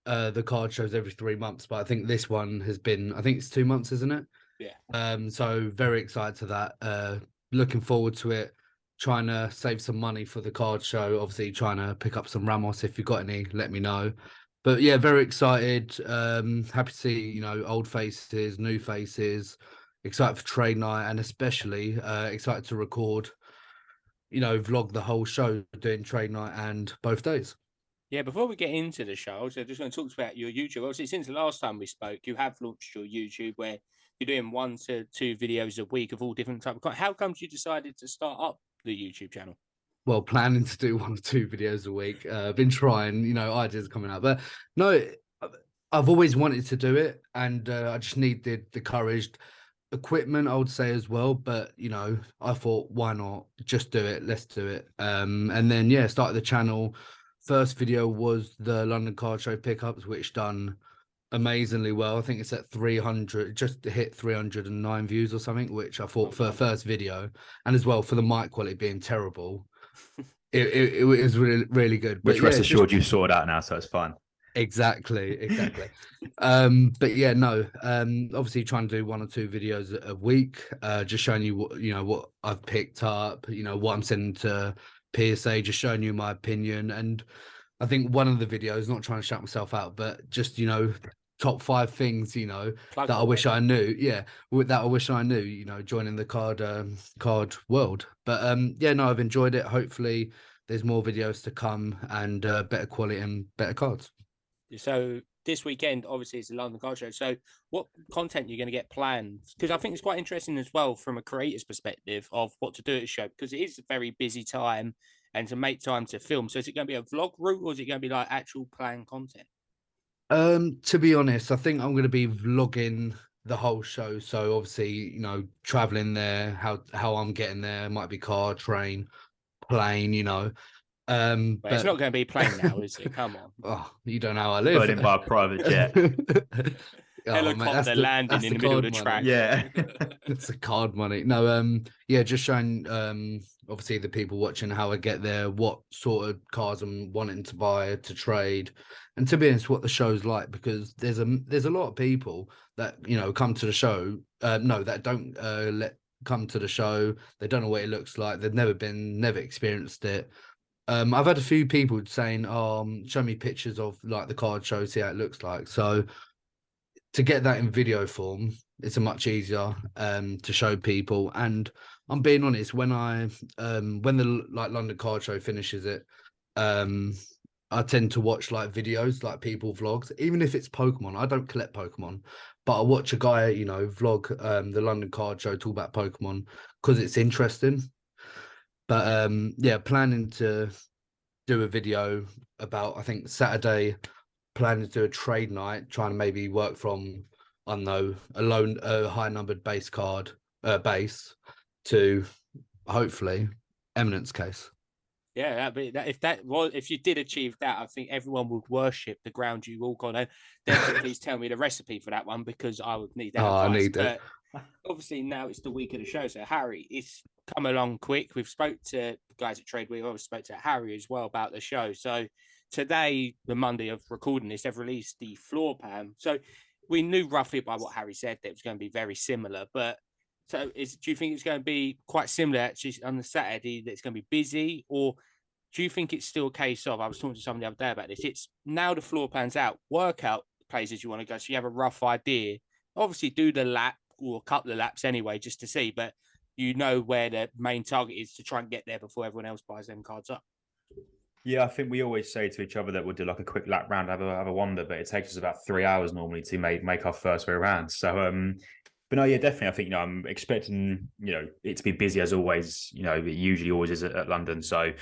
the card shows every 3 months, but I think this one has been, I think it's 2 months, isn't it? Yeah. So very excited to that. Looking forward to it. Trying to save some money for the card show. Obviously, trying to pick up some Ramos. If you've got any, let me know. But yeah, very excited. Happy to see, old faces, new faces. Excited for trade night, and especially excited to record, vlog the whole show, doing trade night and both days. Yeah, before we get into the show, so just going to talk about your YouTube. Obviously, since the last time we spoke, you have launched your YouTube where you're doing 1 to 2 videos a week of all different types of content. How comes you decided to start up the YouTube channel? Well, planning to do 1 or 2 videos a week. Been trying, ideas coming out, but no, I've always wanted to do it, and I just needed the courage, equipment, I would say as well. But I thought, why not just do it? Let's do it. And then started the channel. First video was the London Card Show pickups, which done amazingly well. I think it's at 300, just hit 309 views or something, which I thought for a first video, and as well for the mic quality being terrible, it was really, really good. Which rest assured you sorted out now, so it's fine. Exactly. But yeah, no, obviously trying to do 1 or 2 videos a week, just showing you what I've picked up, what I'm sending to PSA, just showing you my opinion. And I think one of the videos, not trying to shout myself out, but just top 5 things that I wish I knew. Yeah, that I wish I knew. Joining the card world. But I've enjoyed it. Hopefully, there's more videos to come, and better quality and better cards. So this weekend, obviously, it's the London Card Show. So what content you're going to get planned? Because I think it's quite interesting as well from a creator's perspective of what to do at the show, because it is a very busy time and to make time to film. So is it going to be a vlog route, or is it going to be like actual planned content? To be honest, I think I'm going to be vlogging the whole show. So obviously, traveling there, how I'm getting there, might be car, train, plane, But it's not going to be plane now, is it? Come on. Oh, you don't know how I live. Got in by a private jet. Helicopter landing in the middle of the track. Yeah. It's the card money. No, just showing obviously the people watching how I get there, what sort of cars I'm wanting to buy, to trade, and to be honest, what the show's like, because there's a lot of people that come to the show, that don't come to the show. They don't know what it looks like. They've never experienced it. I've had a few people saying, show me pictures of like the card show, see how it looks like. So to get that in video form, it's a much easier to show people. And I'm being honest, when the like London Card Show finishes it, I tend to watch like videos, like people vlogs, even if it's Pokemon. I don't collect Pokemon, but I watch a guy, you know, vlog the London Card Show, talk about Pokemon because it's interesting. But yeah, planning to do a video about, I think Saturday, planning to do a trade night, trying to maybe work from, I don't know, a high numbered base base to hopefully Eminence case. Yeah, if you did achieve that, I think everyone would worship the ground you walk on. And definitely, please tell me the recipe for that one because I would need that. Oh, advice. I need it. Obviously, now it's the week of the show. So, Harry, it's come along quick. We've spoke to the guys at TradeWiiCards. We've also spoke to Harry as well about the show. So, today, the Monday of recording this, they've released the floor plan. So, we knew roughly by what Harry said that it was going to be very similar. But so, do you think it's going to be quite similar actually on the Saturday? That it's going to be busy, or do you think it's still a case of? I was talking to someone the other day about this. It's now the floor plan's out. Work out places you want to go, so you have a rough idea. Obviously, do the lap or a couple of laps anyway, just to see. But you know where the main target is to try and get there before everyone else buys them cards up. Yeah, I think we always say to each other that we'll do like a quick lap round, have a wander, but it takes us about 3 hours normally to make our first way around. So, but no, yeah, definitely. I think I'm expecting it to be busy as always. It usually always is at London. So,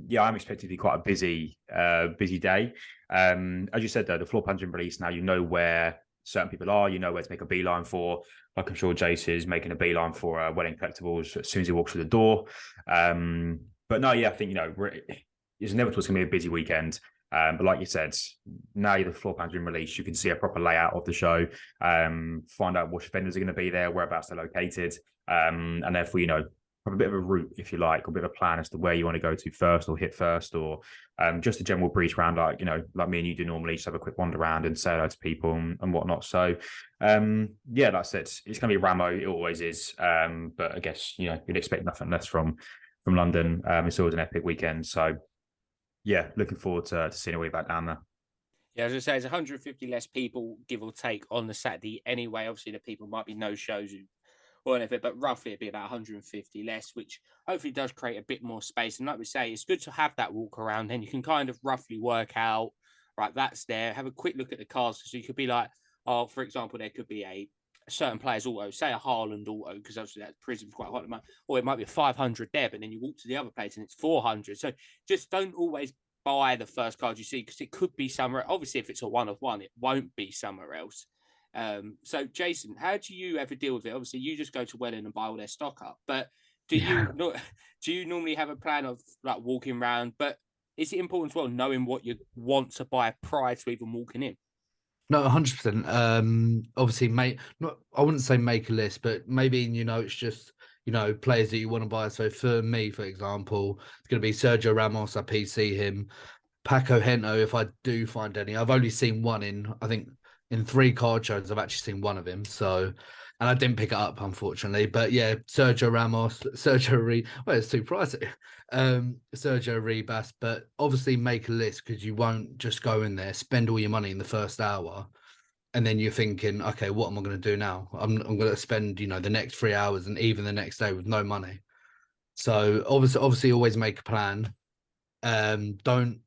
yeah, I'm expecting to be quite a busy day. As you said though, the floor plan's been released now. You know where certain people are. You know where to make a beeline for. Like I'm sure Jace is making a beeline for Wedding Collectibles as soon as he walks through the door. But no, yeah, I think it's inevitable it's going to be a busy weekend. But like you said, now the floor plan's been released, you can see a proper layout of the show, find out which vendors are going to be there, whereabouts they're located, and therefore, have a bit of a route, if you like, or a bit of a plan as to where you want to go to first or hit first, or just a general breeze round, like me and you do normally, just have a quick wander around and say hello to people and whatnot. So, yeah, that's it. It's going to be Ramo, it always is. But I guess, you'd expect nothing less from London. It's always an epic weekend. So, yeah, looking forward to seeing a way back down there. Yeah, as I say, there's 150 less people, give or take, on the Saturday anyway. Obviously, the people might be no shows or anything, but roughly it'd be about 150 less, which hopefully does create a bit more space. And like we say, it's good to have that walk around, and you can kind of roughly work out, right, that's there. Have a quick look at the cards. So you could be like, oh, for example, there could be a certain player's auto, say a Haaland auto, because obviously that Prism's quite hot, or it might be a 500 there, but then you walk to the other place and it's 400. So just don't always buy the first card you see, because it could be somewhere. Obviously, if it's a one of one, it won't be somewhere else. So Jason, how do you ever deal with it? Obviously, you just go to Welling and buy all their stock up, but do you normally have a plan of like walking around? But is it important as well knowing what you want to buy prior to even walking in? No, 100%. Obviously, I wouldn't say make a list, but maybe it's just players that you want to buy. So for me, for example, it's going to be Sergio Ramos. I PC him. Paco Hento, if I do find any. I've only seen one in 3 card shows. I've actually seen one of him. So, and I didn't pick it up, unfortunately. But yeah, Sergio Ramos, it's too pricey. Sergio Rebas, but obviously make a list, because you won't just go in there, spend all your money in the first hour, and then you're thinking, okay, what am I going to do now? I'm going to spend the next 3 hours and even the next day with no money. So obviously always make a plan. Don't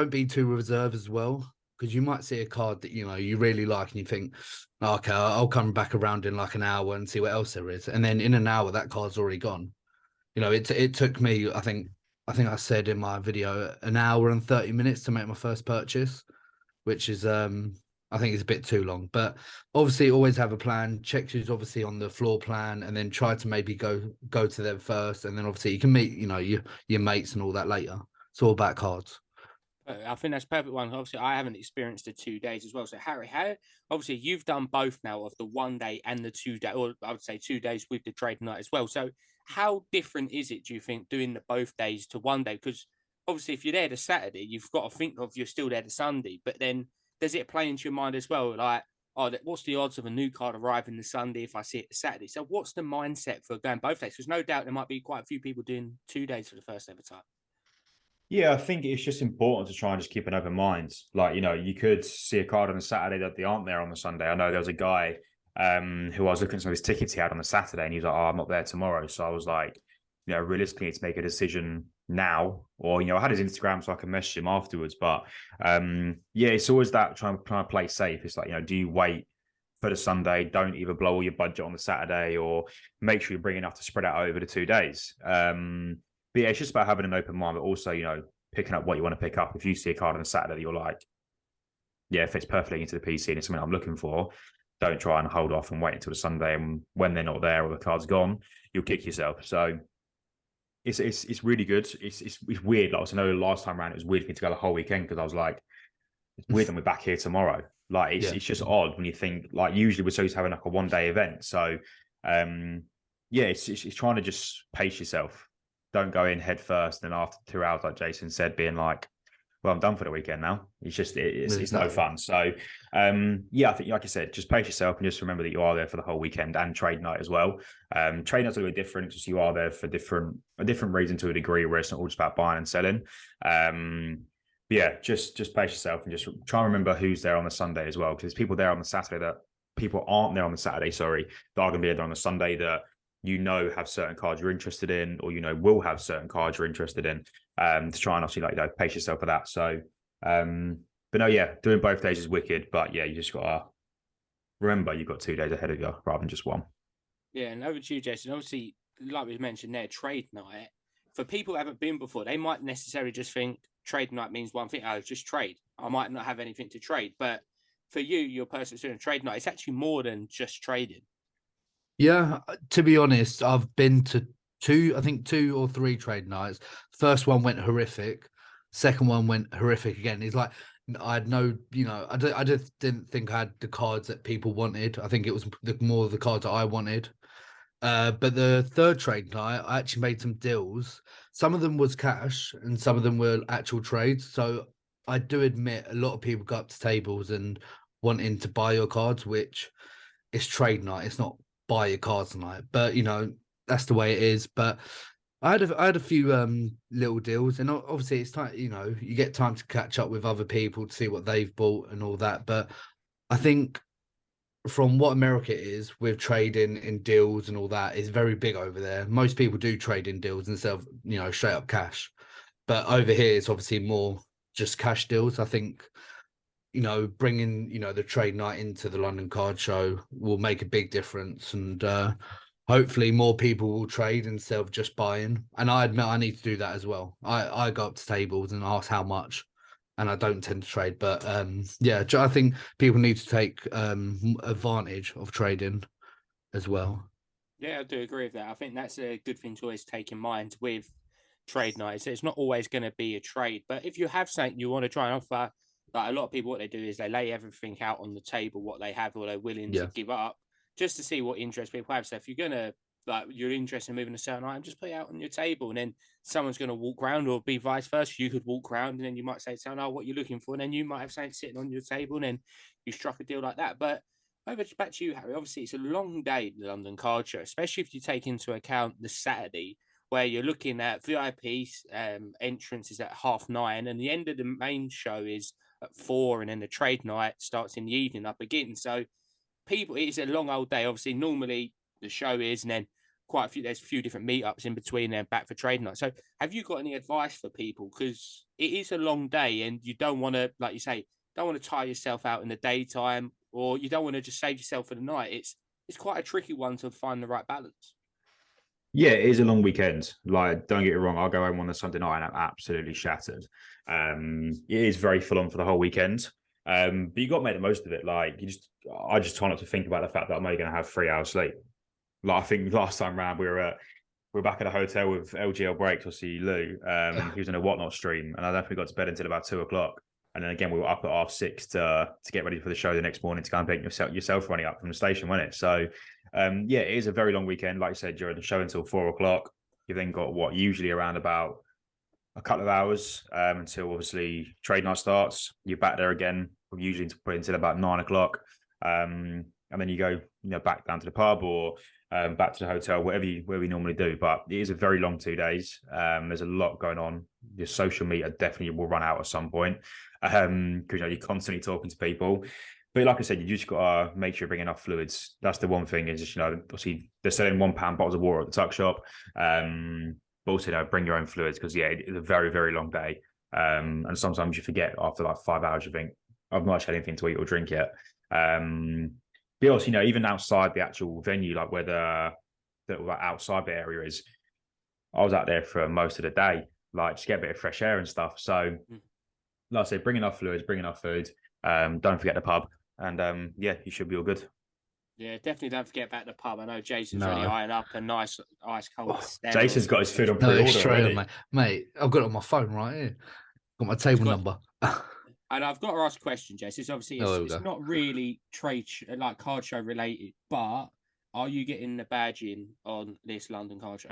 be too reserved as well, because you might see a card that you really like and you think, oh, okay, I'll come back around in like an hour and see what else there is, and then in an hour that card's already gone. It took me, I think I said in my video, an hour and 30 minutes to make my first purchase, which is I think it's a bit too long. But obviously always have a plan. Check who's obviously on the floor plan, and then try to maybe go to them first, and then obviously you can meet your mates and all that later. It's all about cards. I think that's a perfect one. Obviously, I haven't experienced the 2 days as well. So, Harry, obviously you've done both now, of the 1 day and the 2 day, or I would say 2 days with the trade night as well. So, how different is it, do you think, doing the both days to 1 day? Because obviously, if you're there the Saturday, you've got to think of you're still there the Sunday. But then, does it play into your mind as well? Like, oh, what's the odds of a new card arriving the Sunday if I see it the Saturday? So, what's the mindset for going both days? Because no doubt there might be quite a few people doing 2 days for the first ever time. Yeah, I think it's just important to try and just keep an open mind. Like, you could see a card on a Saturday that they aren't there on the Sunday. I know there was a guy who I was looking at some of his tickets he had on the Saturday, and he was like, "Oh, I'm not there tomorrow." So I was like, realistically, to make a decision now, or I had his Instagram so I can message him afterwards. But yeah, it's always that trying to play safe. It's like, do you wait for the Sunday? Don't either blow all your budget on the Saturday, or make sure you bring enough to spread out over the 2 days. But yeah, it's just about having an open mind, but also, picking up what you want to pick up. If you see a card on a Saturday that you're like, yeah, it fits perfectly into the PC and it's something I'm looking for, don't try and hold off and wait until the Sunday. And when they're not there or the card's gone, you'll kick yourself. So it's really good. It's weird. Like, I know last time around it was weird for me to go the whole weekend because I was like, it's weird that we're back here tomorrow. Like, it's just odd when you think, like, usually we're supposed to have like a 1 day event. So yeah, it's trying to just pace yourself. Don't go in head first, and after 2 hours, like Jason said, being like, well, I'm done for the weekend now. It's no fun. So yeah, I think, like I said, just pace yourself and just remember that you are there for the whole weekend, and trade night as well. Trade night's a little bit different because you are there for a different reason to a degree, where it's not all just about buying and selling. But yeah, just pace yourself and just try and remember who's there on the Sunday as well, because there's people there on the Saturday that people aren't there on the Saturday, that are going to be there on the Sunday, that have certain cards you're interested in, or will have certain cards you're interested in, to try and obviously pace yourself for that. So but no, yeah, doing both days is wicked, but yeah, you just gotta remember you've got 2 days ahead of you rather than just one. Yeah, and over to you, Jason. Obviously, like we mentioned there, trade night, for people who haven't been before, they might necessarily just think trade night means one thing. Oh, just trade. I might not have anything to trade. But for you, your person doing trade night, it's actually more than just trading. Yeah, to be honest, I've been to two or three trade nights. First one went horrific. Second one went horrific again. It's like I had no, I just didn't think I had the cards that people wanted. I think it was more of the cards that I wanted. But the third trade night, I actually made some deals. Some of them was cash, and some of them were actual trades. So I do admit a lot of people go up to tables and wanting to buy your cards, which is trade night. It's not buy your cards tonight, but that's the way it is. But I had a few little deals, and obviously it's time, you get time to catch up with other people to see what they've bought and all that. But I think from what America is with trading in deals and all that is very big over there. Most people do trade in deals instead of straight up cash, but over here it's obviously more just cash deals. I think bringing, the trade night into the London Card Show will make a big difference. And hopefully more people will trade instead of just buying. And I admit I need to do that as well. I go up to tables and ask how much, and I don't tend to trade. But yeah, I think people need to take advantage of trading as well. Yeah, I do agree with that. I think that's a good thing to always take in mind with trade nights. It's not always going to be a trade, but if you have something you want to try and offer, like a lot of people, what they do is they lay everything out on the table, what they have or they're willing to give up, just to see what interest people have. So if you're gonna you're interested in moving a certain item, just put it out on your table, and then someone's going to walk around, or be vice versa. You could walk around, and then you might say to someone, "Oh, what you're looking for?" And then you might have something sitting on your table, and then you struck a deal like that. But back to you, Harry. Obviously, it's a long day, the London Card Show, especially if you take into account the Saturday, where you're looking at VIP entrances at 9:30, and the end of the main show is at 4, and then the trade night starts in the evening up again. So it's a long old day. Obviously, normally the show is, and then there's a few different meetups in between, and back for trade night. So have you got any advice for people? Because it is a long day, and you don't want to, like you say, don't want to tire yourself out in the daytime, or you don't want to just save yourself for the night. It's quite a tricky one to find the right balance. Yeah, it is a long weekend. Like, don't get it wrong, I'll go home on a Sunday night and I'm absolutely shattered. It is very full on for the whole weekend. But you got to make the most of it. Like, I just try not to think about the fact that I'm only going to have 3 hours sleep. Like, I think last time round we were back at a hotel with LGL Breaks, or see Lou. He was in a Whatnot stream, and I don't think we got to bed until about 2:00. And then again, we were up at 6:30 to get ready for the show the next morning, to go and pick yourself running up from the station, wasn't it? So, yeah, it is a very long weekend. Like I said, during the show until 4:00. You've then got usually around about a couple of hours until obviously trade night starts. You're back there again, usually to put until about 9:00. and then you go, back down to the pub or back to the hotel, where we normally do. But it is a very long 2 days. There's a lot going on. Your social media definitely will run out at some point, because you're constantly talking to people. But like I said, you just got to make sure you bring enough fluids. That's the one thing is just, obviously they're selling £1 bottles of water at the tuck shop. But also, bring your own fluids because, it's a very, very long day. And sometimes you forget after like 5 hours, you think, I've not had anything to eat or drink yet. But also, even outside the actual venue, like where the outside the area is, I was out there for most of the day, like just get a bit of fresh air and stuff. So, like I said, bring enough fluids, bring enough food. Don't forget the pub, and you should be all good. Yeah, definitely don't forget about the pub. I know Jason's already eyeing up a nice ice cold. Jason's got his food on pre-order already. Mate, I've got it on my phone right here. Got my table number. And I've got to ask a question, Jason. It's obviously it's not really like card show related, but are you getting the badging on this London card show?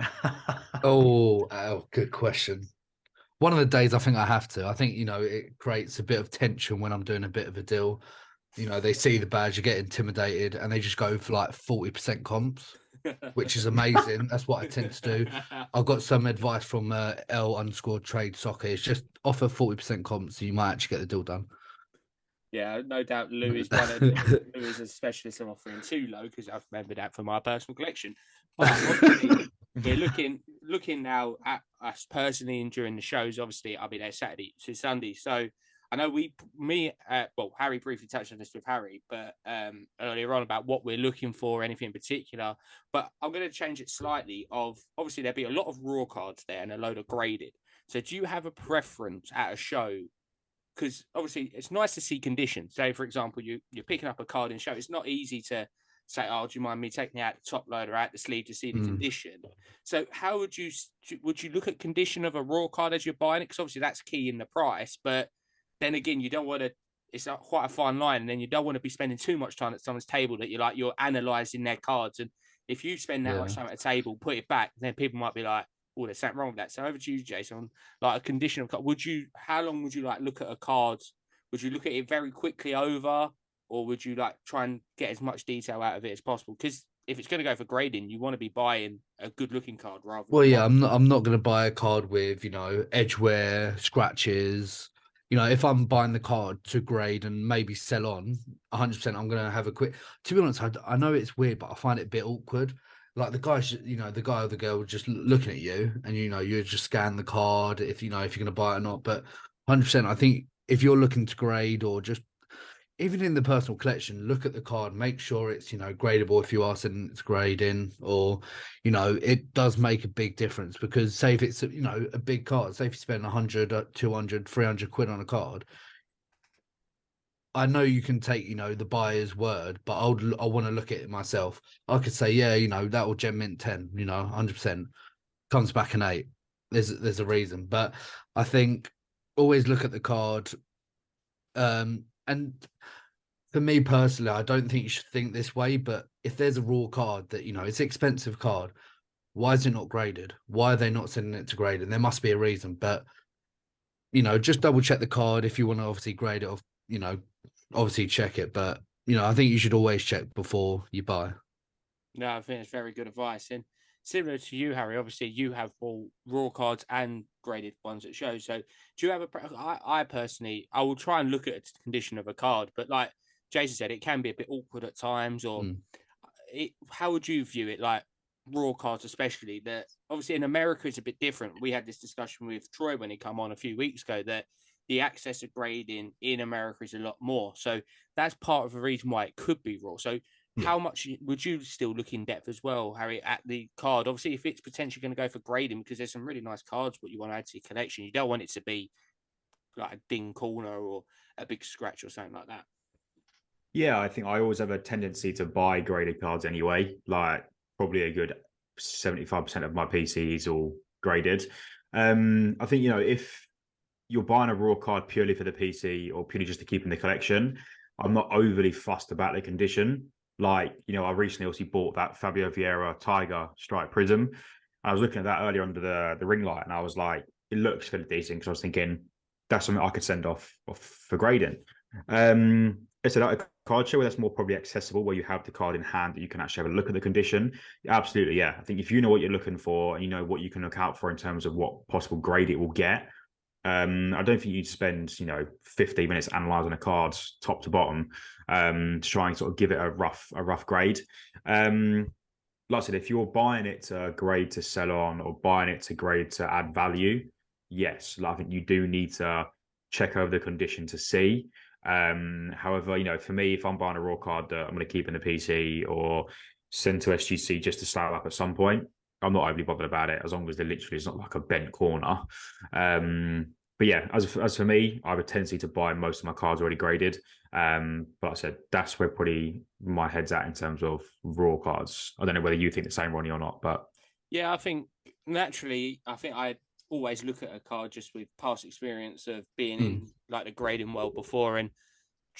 Oh, good question. One of the days I think I have to. I think, it creates a bit of tension when I'm doing a bit of a deal. They see the badge, you get intimidated, and they just go for like 40% comps, which is amazing. That's what I tend to do. I've got some advice from L_TradeSoccer. It's just offer 40% comps, so you might actually get the deal done. Yeah, no doubt Lou is a specialist in offering too low because I've remembered that for my personal collection. But obviously, we're looking now at us personally and during the shows. Obviously, I'll be there Saturday to Sunday. So I know Harry briefly touched on this with Harry, but earlier on about what we're looking for, anything in particular. But I'm going to change it slightly. Obviously, there'll be a lot of raw cards there and a load of graded. So do you have a preference at a show? Because obviously it's nice to see condition. Say, for example, you're picking up a card in show. It's not easy to say, oh, do you mind me taking out the top load or out the sleeve to see the condition? So how would you look at condition of a raw card as you're buying it? Because obviously that's key in the price. But then again, you don't want to, it's quite a fine line. And then you don't want to be spending too much time at someone's table that you're analysing their cards. And if you spend that much time at a table, put it back, then people might be like, oh, there's something wrong with that. So over to you, Jason. Like a condition of card, how long would you like look at a card? Would you look at it very quickly over, or would you like try and get as much detail out of it as possible? Because if it's going to go for grading, you want to be buying a good looking card rather. Well, yeah, I'm not going to buy a card with edge wear, scratches. If I'm buying the card to grade and maybe sell on 100%, I'm going to have a quick. To be honest, I know it's weird, but I find it a bit awkward. Like the guy, the guy or the girl just looking at you, and you just scan the card if you're going to buy it or not. But 100%, I think if you're looking to grade or just even in the personal collection, look at the card, make sure it's gradable if you are sending it's grading, or it does make a big difference because say if it's a big card, say if you spend 100, 200, 300 quid on a card. I know you can take, the buyer's word, but I want to look at it myself. I could say, that will gem mint 10, 100%. Comes back an 8. There's a reason. But I think always look at the card. And for me personally, I don't think you should think this way, but if there's a raw card that, it's an expensive card, why is it not graded? Why are they not sending it to grading? There must be a reason. But, just double check the card if you want to obviously grade it off, obviously check it, but I think you should always check before you buy. No, I think it's very good advice. And similar to you, Harry, obviously you have bought raw cards and graded ones at shows. So do you have I personally, I will try and look at the condition of a card, but like Jason said, it can be a bit awkward at times. Or how would you view it? Like raw cards, especially that obviously in America it's a bit different. We had this discussion with Troy when he came on a few weeks ago that the access to grading in America is a lot more. So that's part of the reason why it could be raw. So how much would you still look in depth as well, Harry, at the card? Obviously, if it's potentially going to go for grading, because there's some really nice cards, but you want to add to your collection, you don't want it to be like a ding corner or a big scratch or something like that. Yeah, I think I always have a tendency to buy graded cards anyway. Like probably a good 75% of my PC is all graded. I think, if you're buying a raw card purely for the PC or purely just to keep in the collection, I'm not overly fussed about the condition. Like, I recently also bought that Fabio Vieira Tiger Strike Prism. I was looking at that earlier under the ring light, and I was like, it looks fairly decent because I was thinking that's something I could send off for grading. it's a card show where that's more probably accessible, where you have the card in hand that you can actually have a look at the condition. Absolutely, yeah. I think if you know what you're looking for and you know what you can look out for in terms of what possible grade it will get, I don't think you'd spend 15 minutes analysing a card top to bottom to try and sort of give it a rough grade. Like I said, if you're buying it to grade to sell on or buying it to grade to add value, yes, I think you do need to check over the condition to see. However, for me, if I'm buying a raw card that I'm going to keep in the PC or send to SGC just to slap up at some point, I'm not overly bothered about it as long as there literally is not like a bent corner. But yeah, as for me, I have a tendency to buy most of my cards already graded. But like I said, that's where probably my head's at in terms of raw cards. I don't know whether you think the same, Ronnie, or not, but yeah, I think naturally, I always look at a card just with past experience of being in like the grading world before and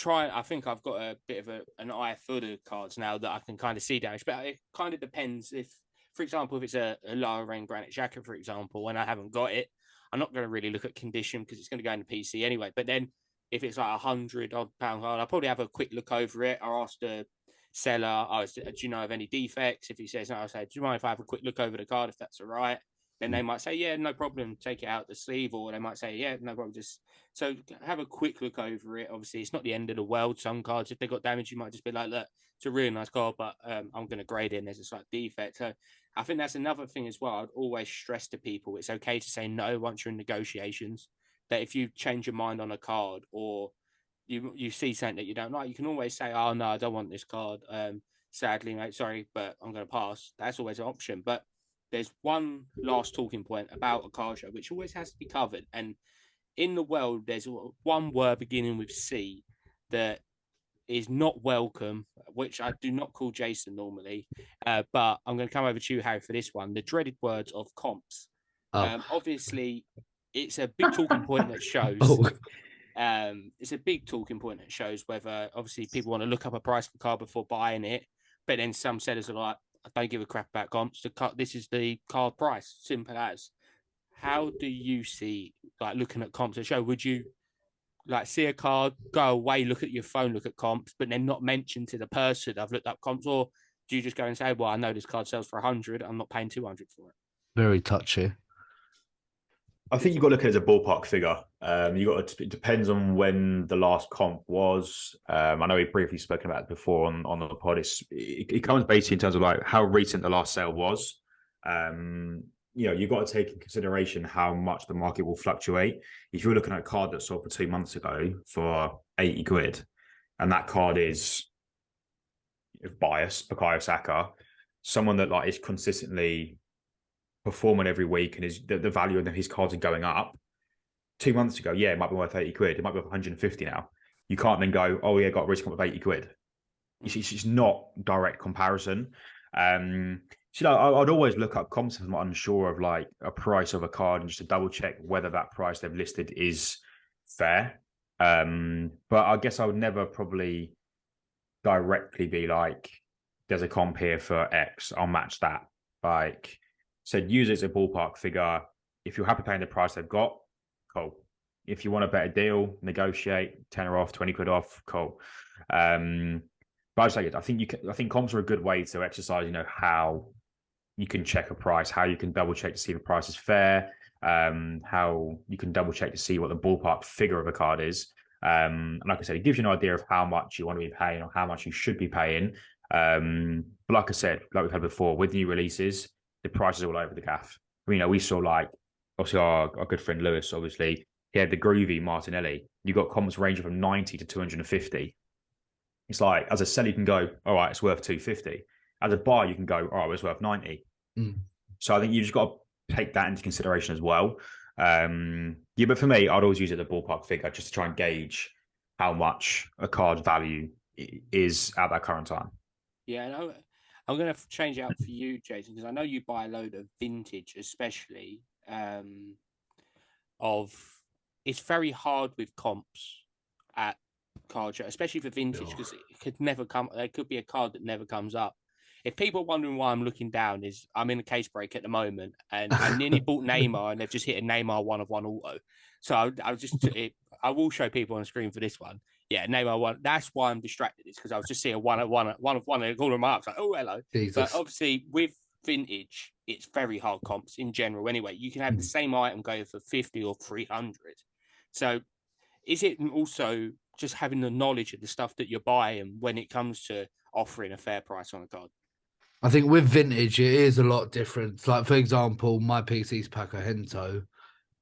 I think I've got a bit of an eye for the cards now that I can kind of see damage, but it kind of depends if, for example, if it's a lower end Granite Xhaka, for example, and I haven't got it, I'm not going to really look at condition because it's going to go in the PC anyway. But then if it's like £100 card, I'll probably have a quick look over it. I'll ask the seller, do you know of any defects? If he says no, I'll say, do you mind if I have a quick look over the card, if that's all right? Then they might say, yeah, no problem, take it out the sleeve, or they might say, yeah, no problem, just so have a quick look over it. Obviously, it's not the end of the world. Some cards, if they got damage, you might just be like, look, it's a really nice card, but I'm going to grade it and there's a slight defect. So I think that's another thing as well. I'd always stress to people, it's okay to say no once you're in negotiations, that if you change your mind on a card or you see something that you don't like, you can always say, oh, no, I don't want this card. Sadly, mate, sorry, but I'm going to pass. That's always an option. But there's one last talking point about a card show, which always has to be covered. And in the world, there's one word beginning with C that is not welcome, which I do not call Jason normally, but I'm going to come over to you, Harry, for this one. The dreaded words of comps. Obviously, it's a big talking point that shows. It's a big talking point that shows whether, obviously, people want to look up a price for card before buying it, but then some sellers are like, I don't give a crap about comps. This is the card price, simple as. How do you see, like, looking at comps at show? Would you like see a card, go away, look at your phone, look at comps, but then not mention to the person I've looked up comps, or do you just go and say, well, I know this card sells for 100, I'm not paying 200 for it? Very touchy. I think you've got to look at it as a ballpark figure. It depends on when the last comp was. I know we've briefly spoken about it before on the pod. It comes basically in terms of like how recent the last sale was. You've got to take in consideration how much the market will fluctuate. If you're looking at a card that sold for 2 months ago for 80 quid, and that card is biased, Bukayo Saka, someone that like is consistently performing every week and is the value of his cards are going up. 2 months ago, yeah, it might be worth 80 quid. It might be worth 150 now. You can't then go, oh yeah, got a risk comp of 80 quid. It's not direct comparison. I'd always look up comps if I'm unsure of like a price of a card and just to double check whether that price they've listed is fair. But I guess I would never probably directly be like, there's a comp here for X, I'll match that. Like, so use it as a ballpark figure. If you're happy paying the price they've got, cool. If you want a better deal, negotiate, 10 off, 20 quid off, cool. But I just like it. I think comps are a good way to exercise, how you can check a price, how you can double check to see if the price is fair, how you can double check to see what the ballpark figure of a card is. And like I said, it gives you an idea of how much you want to be paying or how much you should be paying. But like I said, like we've had before, with new releases, the prices are all over the gaff. We saw like, obviously our good friend Lewis, obviously, he had the groovy Martinelli. You got comps ranging from 90 to 250. It's like, as a seller, you can go, all right, it's worth 250. As a buyer, you can go, all right, it's worth 90. So I think you just got to take that into consideration as well. But for me, I'd always use it as a ballpark figure just to try and gauge how much a card's value is at that current time. Yeah, I'm going to change it out for you, Jason, because I know you buy a load of vintage, especially it's very hard with comps at card show, especially for vintage, because it could never come. There could be a card that never comes up. If people are wondering why I'm looking down, is I'm in a case break at the moment, and I nearly bought Neymar, and they've just hit a Neymar 1/1 auto. So I will show people on the screen for this one. Yeah, Neymar won. That's why I'm distracted. It's because I was just seeing one of the corner marks. Like, oh, hello. Jesus. But obviously, with vintage, it's very hard comps in general. Anyway, you can have the same item go for 50 or 300. So, is it also just having the knowledge of the stuff that you're buying when it comes to offering a fair price on a card? I think with vintage, it is a lot different. Like, for example, my PC's Paco Hento,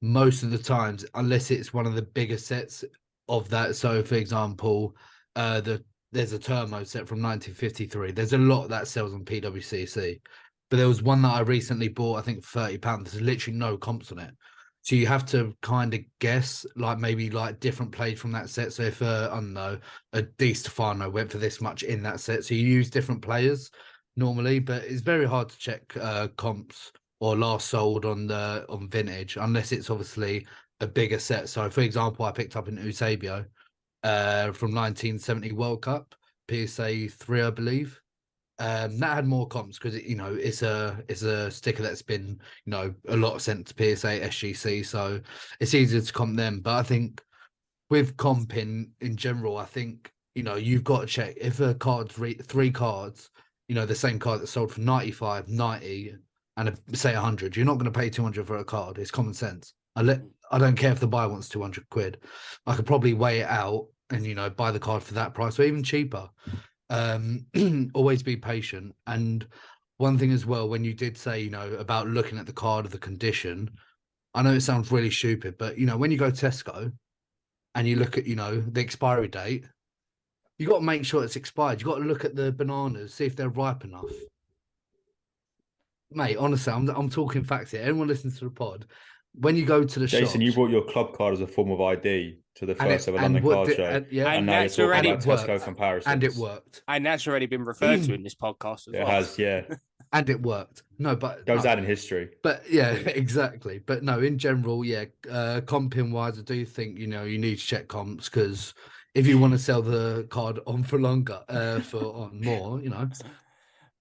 most of the times, unless it's one of the bigger sets of that. So, for example, there's a Turbo set from 1953. There's a lot that sells on PWCC. But there was one that I recently bought, I think £30. There's literally no comps on it. So you have to kind of guess, like maybe like different plays from that set. So if I don't know, a Di Stefano went for this much in that set, so you use different players normally, but it's very hard to check comps or last sold on vintage unless it's obviously a bigger set. So for example, I picked up an Eusebio from 1970 World Cup, PSA 3, I believe. That had more comps because it's a sticker that's been a lot sent to PSA SGC, so it's easier to comp them. But I think with comping in general, I think you've got to check if a card's three cards, the same card that sold for 95, 90, and say 100. You're not going to pay 200 for a card. It's common sense. I don't care if the buyer wants 200 quid. I could probably weigh it out and buy the card for that price or even cheaper. Always be patient. And one thing as well, when you did say about looking at the card of the condition, I know it sounds really stupid, but when you go Tesco and you look at the expiry date, you got to make sure it's expired. You got to look at the bananas, see if they're ripe enough. Mate, honestly, I'm talking facts here. Anyone listens to the pod, when you go to the Jason, shops, you brought your club card as a form of ID to the first ever London card show, and now you're that's talking already about Tesco comparisons. and it worked. And that's already been referred to in this podcast as It well. has, yeah. And it worked. No, but Goes down in history. But yeah, exactly. But no, in general, yeah, comping wise, I do think you need to check comps because if you want to sell the card on for longer, on more,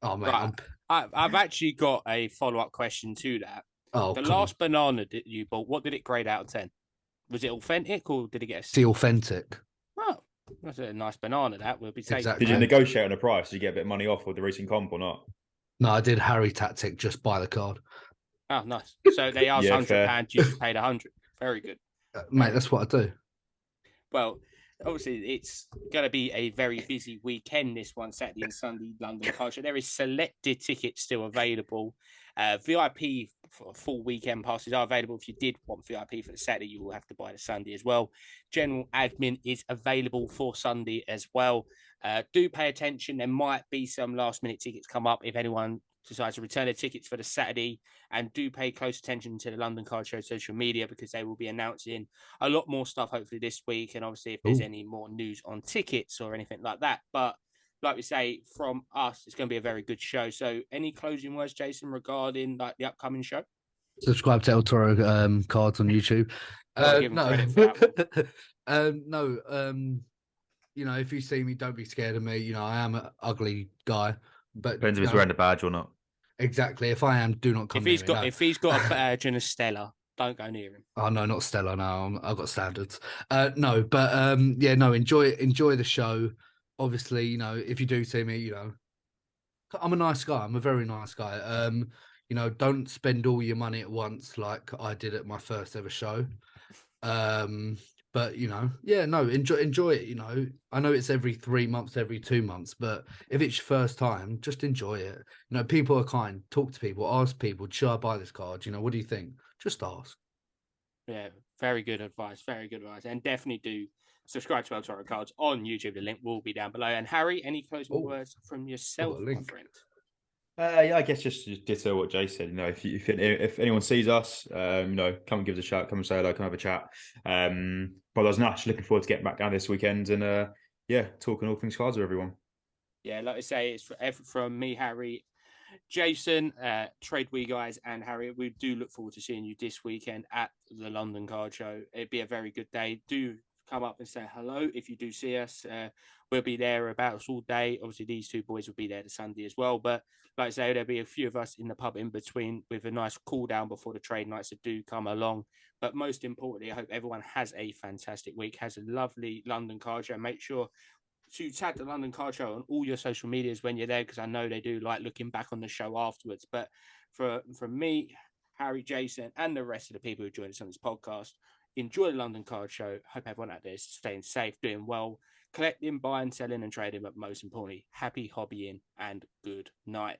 Oh mate, Right. I've actually got a follow-up question to that. Oh, the last banana that you bought, what did it grade out of 10? Was it authentic or did it get a C? It's authentic. Oh, that's a nice banana. That will be taken. Exactly. Did you negotiate on the price? Did you get a bit of money off with the recent comp or not? No, I did Harry tactic, just buy the card. Oh, nice. So they asked £100, you just paid 100. Very good. Mate, that's what I do. Well, obviously, it's going to be a very busy weekend, this one, Saturday and Sunday, London Card Show. There is selected tickets still available. VIP for full weekend passes are available. If you did want VIP for the Saturday, you will have to buy the Sunday as well. General admin is available for Sunday as well. Do pay attention. There might be some last-minute tickets come up if anyone decides to return their tickets for the Saturday, and do pay close attention to the London Card Show social media because they will be announcing a lot more stuff hopefully this week, and obviously if there's any more news on tickets or anything like that. But like we say, from us, it's going to be a very good show. So any closing words, Jason, regarding like the upcoming show? Subscribe to ElToro cards on YouTube. If you see me, don't be scared of me. I am an ugly guy. But depends if he's wearing the badge or not. Exactly. If I am, do not come near me. If he's got a badge and a Stella, don't go near him. Oh no, not Stella. No, I've got standards. Enjoy the show. Obviously, if you do see me, I'm a nice guy. I'm a very nice guy. Don't spend all your money at once like I did at my first ever show. But enjoy it. I know it's every 3 months, every 2 months, but if it's your first time, just enjoy it. People are kind. Talk to people, ask people, should I buy this card? What do you think? Just ask. Yeah, very good advice. Very good advice. And definitely do subscribe to ElToroCards on YouTube. The link will be down below. And Harry, any closing words from yourself, my friend? I guess just ditto what Jay said. If anyone sees us, come and give us a shout, come and say hello, come have a chat. But I was just looking forward to getting back down this weekend and talking all things cards with everyone. Yeah, like I say, it's from me, Harry, Jason, TradeWiiCards, and Harry. We do look forward to seeing you this weekend at the London Card Show. It'd be a very good day. Do come up and say hello if you do see us. We'll be there about all day. Obviously, these two boys will be there the Sunday as well. But like I say, there'll be a few of us in the pub in between with a nice cool down before the trade nights that do come along. But most importantly, I hope everyone has a fantastic week, has a lovely London Card Show. Make sure to tag the London Card Show on all your social medias when you're there, because I know they do like looking back on the show afterwards. But from me, Harry, Jason, and the rest of the people who joined us on this podcast, enjoy the London Card Show. Hope everyone out there is staying safe, doing well, collecting, buying, selling, and trading, but most importantly, happy hobbying and good night.